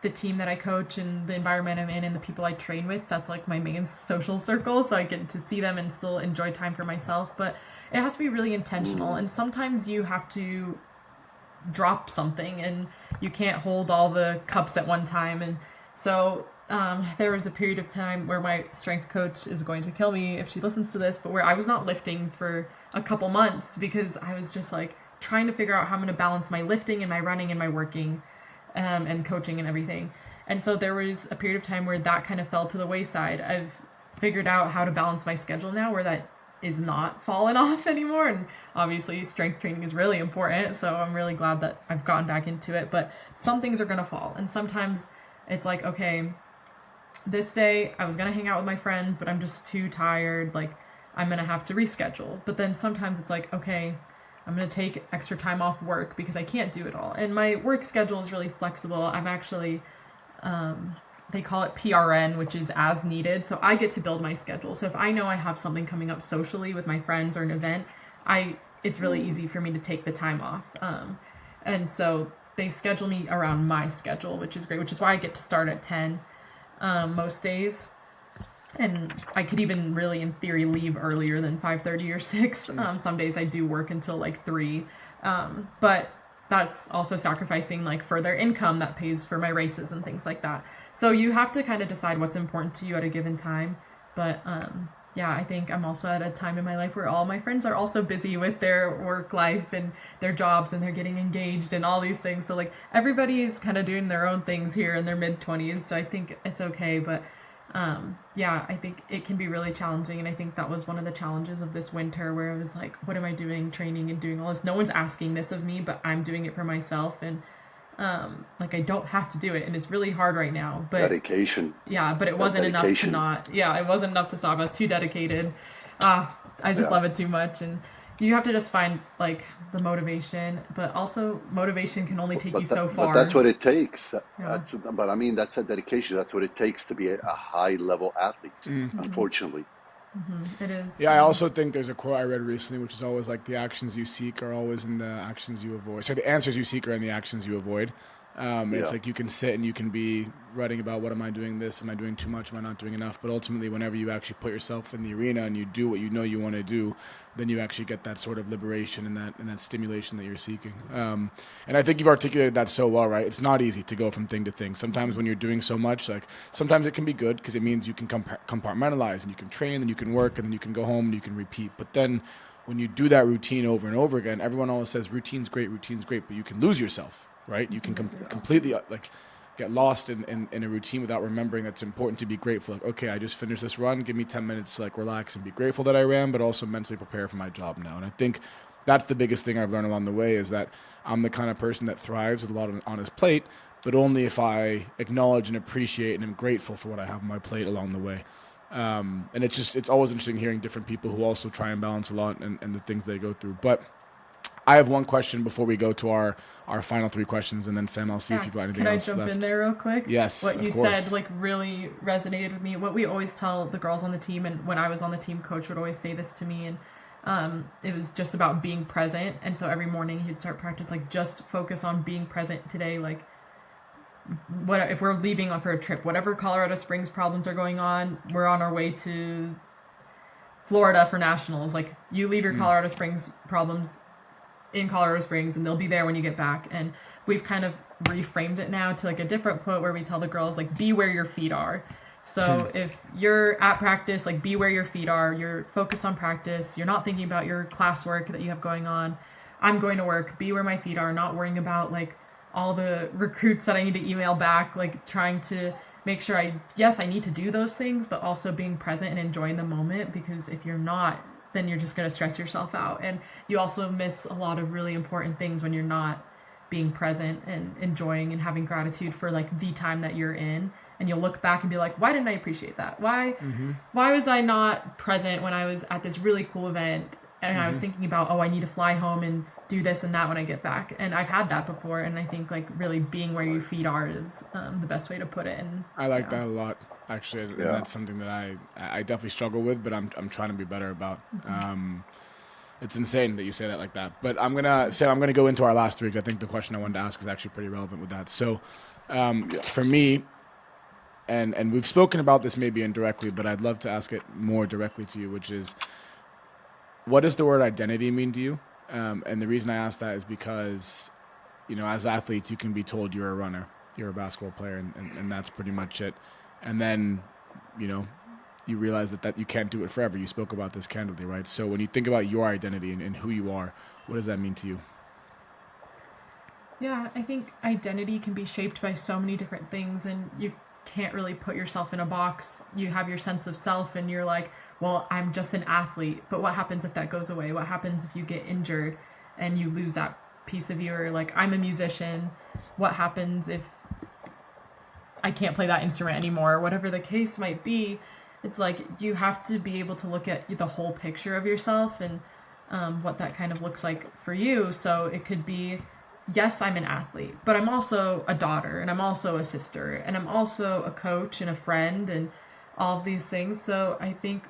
the team that I coach and the environment I'm in and the people I train with. That's like my main social circle. So I get to see them and still enjoy time for myself. But it has to be really intentional. And sometimes you have to drop something and you can't hold all the cups at one time. And so there was a period of time where my strength coach is going to kill me if she listens to this, but where I was not lifting for a couple months because I was just like trying to figure out how I'm going to balance my lifting and my running and my working. and coaching and everything. And so there was a period of time where that kind of fell to the wayside. I've figured out how to balance my schedule now where that is not fallen off anymore. And obviously strength training is really important. So I'm really glad that I've gotten back into it. But some things are going to fall. And sometimes it's like, okay, this day I was going to hang out with my friend, but I'm just too tired. Like I'm going to have to reschedule. But then sometimes it's like, okay, I'm going to take extra time off work because I can't do it all. And my work schedule is really flexible. I'm actually, they call it PRN, which is as needed. So I get to build my schedule. So if I know I have something coming up socially with my friends or an event, it's really easy for me to take the time off. And so they schedule me around my schedule, which is great, which is why I get to start at 10 most days. And I could even really, in theory, leave earlier than 5:30 or 6. Some days I do work until like 3. But that's also sacrificing like further income that pays for my races and things like that. So you have to kind of decide what's important to you at a given time. But yeah, I think I'm also at a time in my life where all my friends are also busy with their work life and their jobs, and they're getting engaged and all these things. So like everybody is kind of doing their own things here in their mid-20s. So I think it's okay. But yeah, I think it can be really challenging. And I think that was one of the challenges of this winter where I was like, what am I doing training and doing all this? No one's asking this of me, but I'm doing it for myself. And like I don't have to do it. And it's really hard right now, but dedication. Yeah, but it wasn't enough to not, it wasn't enough to stop. I was too dedicated. I just love it too much. And you have to just find like the motivation, but also motivation can only take you so far. But that's what it takes. Yeah. But I mean, that's a dedication. That's what it takes to be a high level athlete, unfortunately. It is. Yeah, I also think there's a quote I read recently, which is always like the actions you seek are always in the actions you avoid. So the answers you seek are in the actions you avoid. It's like you can sit and you can be writing about what am I doing this, am I doing too much, am I not doing enough, but ultimately whenever you actually put yourself in the arena and you do what you know you want to do, then you actually get that sort of liberation and that stimulation that you're seeking. And I think you've articulated that so well, right? It's not easy to go from thing to thing. Sometimes when you're doing so much, like sometimes it can be good because it means you can compartmentalize and you can train and you can work and then you can go home and you can repeat. But then when you do that routine over and over again, everyone always says routine's great, but you can lose yourself. Right? You can completely like get lost in a routine without remembering that it's important to be grateful. Like, okay, I just finished this run. Give me 10 minutes to like relax and be grateful that I ran, but also mentally prepare for my job now. And I think that's the biggest thing I've learned along the way is that I'm the kind of person that thrives with a lot on his plate, but only if I acknowledge and appreciate and am grateful for what I have on my plate along the way. And it's always interesting hearing different people who also try and balance a lot and the things they go through. But I have one question before we go to our final 3 questions, and then Sam, I'll see if you've got anything else left. Can I jump in there real quick? Yes, What you said like really resonated with me. What we always tell the girls on the team, and when I was on the team, coach would always say this to me, and it was just about being present. And so every morning he'd start practice like just focus on being present today. Like what if we're leaving for a trip, whatever Colorado Springs problems are going on, we're on our way to Florida for nationals. Like you leave your Colorado Springs problems in Colorado Springs and they'll be there when you get back. And we've kind of reframed it now to like a different quote where we tell the girls like be where your feet are. So if you're at practice, like be where your feet are, you're focused on practice, you're not thinking about your classwork that you have going on. I'm going to work, be where my feet are, not worrying about like all the recruits that I need to email back, like trying to make sure I need to do those things, but also being present and enjoying the moment, because if you're not, then you're just going to stress yourself out. And you also miss a lot of really important things when you're not being present and enjoying and having gratitude for like the time that you're in. And you'll look back and be like, why didn't I appreciate that? Why was I not present when I was at this really cool event? And I was thinking about, I need to fly home and do this and that when I get back. And I've had that before. And I think like really being where your feet are is the best way to put it. And I like that a lot, actually. And that's something that I definitely struggle with, but I'm trying to be better about. It's insane that you say that like that. But I'm gonna go into our last 3 because I think the question I wanted to ask is actually pretty relevant with that. So for me, and we've spoken about this maybe indirectly, but I'd love to ask it more directly to you, which is, what does the word identity mean to you? And the reason I ask that is because, as athletes, you can be told you're a runner, you're a basketball player, and that's pretty much it. And then, you realize that you can't do it forever. You spoke about this candidly, right? So when you think about your identity and who you are, what does that mean to you? Yeah, I think identity can be shaped by so many different things, and you can't really put yourself in a box. You have your sense of self, and you're like, well, I'm just an athlete. But what happens if that goes away? What happens if you get injured and you lose that piece of you? Or like, I'm a musician. What happens if I can't play that instrument anymore? Whatever the case might be, it's like you have to be able to look at the whole picture of yourself and what that kind of looks like for you. So it could be, yes, I'm an athlete, but I'm also a daughter, and I'm also a sister, and I'm also a coach and a friend, and all of these things. So I think,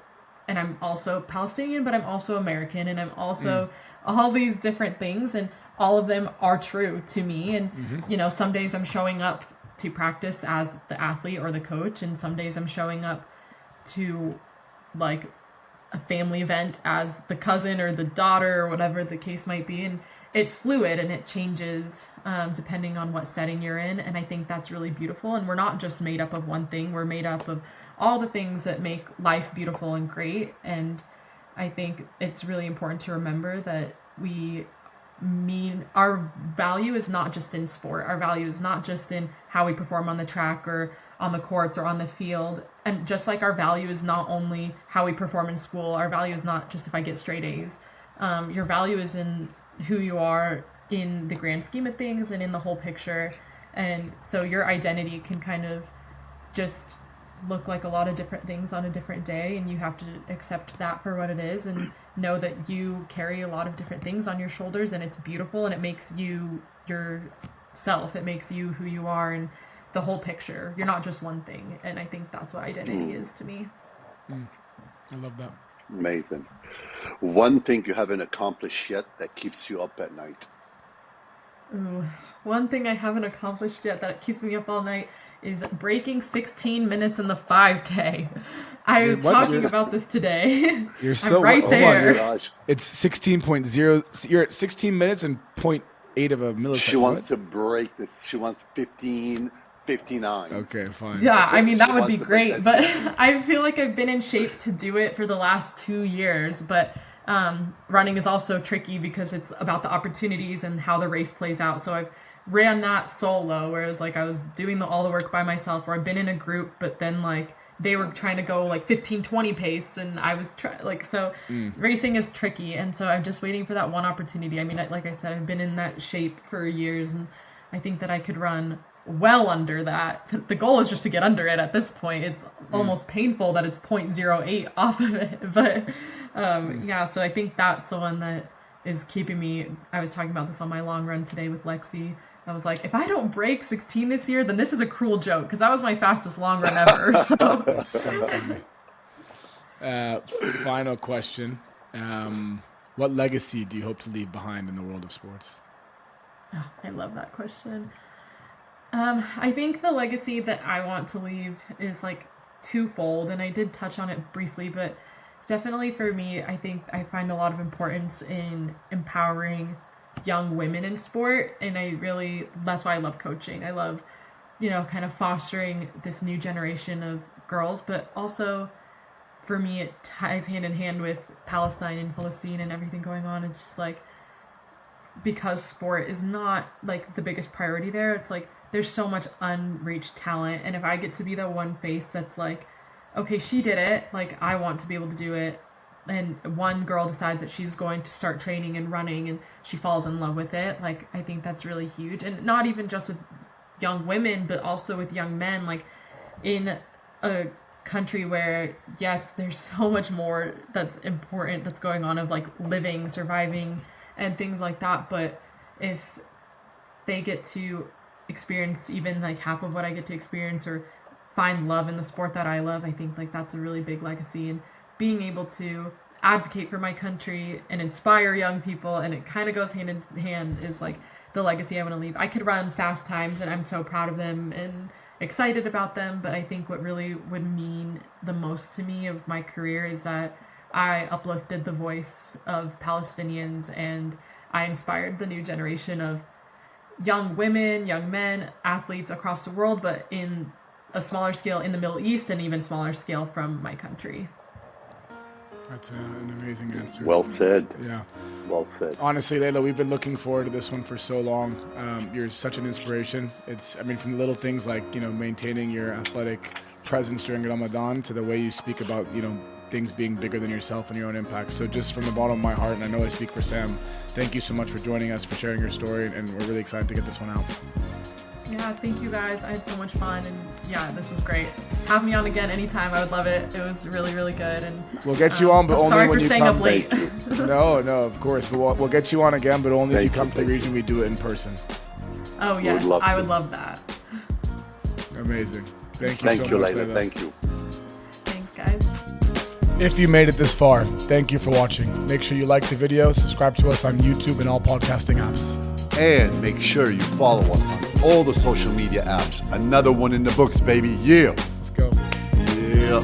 and I'm also Palestinian, but I'm also American, and I'm also all these different things, and all of them are true to me. And, you know, some days I'm showing up to practice as the athlete or the coach, and some days I'm showing up to like a family event as the cousin or the daughter or whatever the case might be. And it's fluid and it changes depending on what setting you're in. And I think that's really beautiful. And we're not just made up of one thing. We're made up of all the things that make life beautiful and great. And I think it's really important to remember that our value is not just in sport. Our value is not just in how we perform on the track or on the courts or on the field. And just like our value is not only how we perform in school, our value is not just if I get straight A's. Your value is in who you are in the grand scheme of things and in the whole picture. And so your identity can kind of just look like a lot of different things on a different day, and you have to accept that for what it is and know that you carry a lot of different things on your shoulders, and it's beautiful, and it makes you yourself. It makes you who you are and the whole picture. You're not just one thing, and I think that's what identity is to me. I love that. Amazing. One thing you haven't accomplished yet that keeps you up at night? Ooh, one thing I haven't accomplished yet that keeps me up all night is breaking 16 minutes in the 5K. I was talking about this today. You're so I'm right there. Oh it's 16.0. You're at 16 minutes and 0.8 of a millisecond. She wants to break this. She wants 15:59. Okay, fine. Yeah, I mean, that would be great, but I feel like I've been in shape to do it for the last 2 years, but running is also tricky because it's about the opportunities and how the race plays out. So I've ran that solo, whereas like I was doing all the work by myself, or I've been in a group, but then like they were trying to go like 15-20 pace and I was racing is tricky. And so I'm just waiting for that one opportunity. I mean, like I said, I've been in that shape for years, and I think that I could run well under that. The goal is just to get under it at this point. It's almost painful that it's 0.08 off of it, but yeah, so I think that's the one that is keeping me. I was talking about this on my long run today with Lexi. I was like, if I don't break 16 this year, then this is a cruel joke, because that was my fastest long run ever. So. Final question. What legacy do you hope to leave behind in the world of sports? Oh, I love that question. I think the legacy that I want to leave is like twofold, and I did touch on it briefly, but definitely for me, I think I find a lot of importance in empowering young women in sport, and that's why I love coaching. I love, kind of fostering this new generation of girls, but also for me, it ties hand in hand with Palestine and Palestine and everything going on. It's just like, because sport is not like the biggest priority there, it's like there's so much unreached talent, and if I get to be the one face that's like, okay, she did it, like I want to be able to do it, and one girl decides that she's going to start training and running and she falls in love with it, like I think that's really huge. And not even just with young women, but also with young men, like in a country where, yes, there's so much more that's important that's going on, of like living, surviving, and things like that, but if they get to experience even like half of what I get to experience, or find love in the sport that I love, I think like that's a really big legacy. And being able to advocate for my country and inspire young people, and it kind of goes hand in hand, is like the legacy I want to leave. I could run fast times and I'm so proud of them and excited about them, but I think what really would mean the most to me of my career is that I uplifted the voice of Palestinians, and I inspired the new generation of young women, young men, athletes across the world, but in a smaller scale in the Middle East, and even smaller scale from my country. That's an amazing answer. Well said. Yeah. Well said. Honestly, Layla, we've been looking forward to this one for so long. You're such an inspiration. From the little things like, maintaining your athletic presence during Ramadan to the way you speak about, things being bigger than yourself and your own impact. So just from the bottom of my heart, and I know I speak for Sam, thank you so much for joining us, for sharing your story, and we're really excited to get this one out. Yeah, thank you guys. I had so much fun, and yeah, this was great. Have me on again anytime. I would love it. It was really, really good. And we'll get you on, but only when you come. Sorry for staying up late. No, of course. But we'll get you on again, but only if you come to the region. We do it in person. Oh yes, I would love that. Amazing. Thank you so much, Layla. Thank you. Thanks, guys. If you made it this far, thank you for watching. Make sure you like the video, subscribe to us on YouTube and all podcasting apps. And make sure you follow us on all the social media apps. Another one in the books, baby. Yeah. Let's go. Yeah.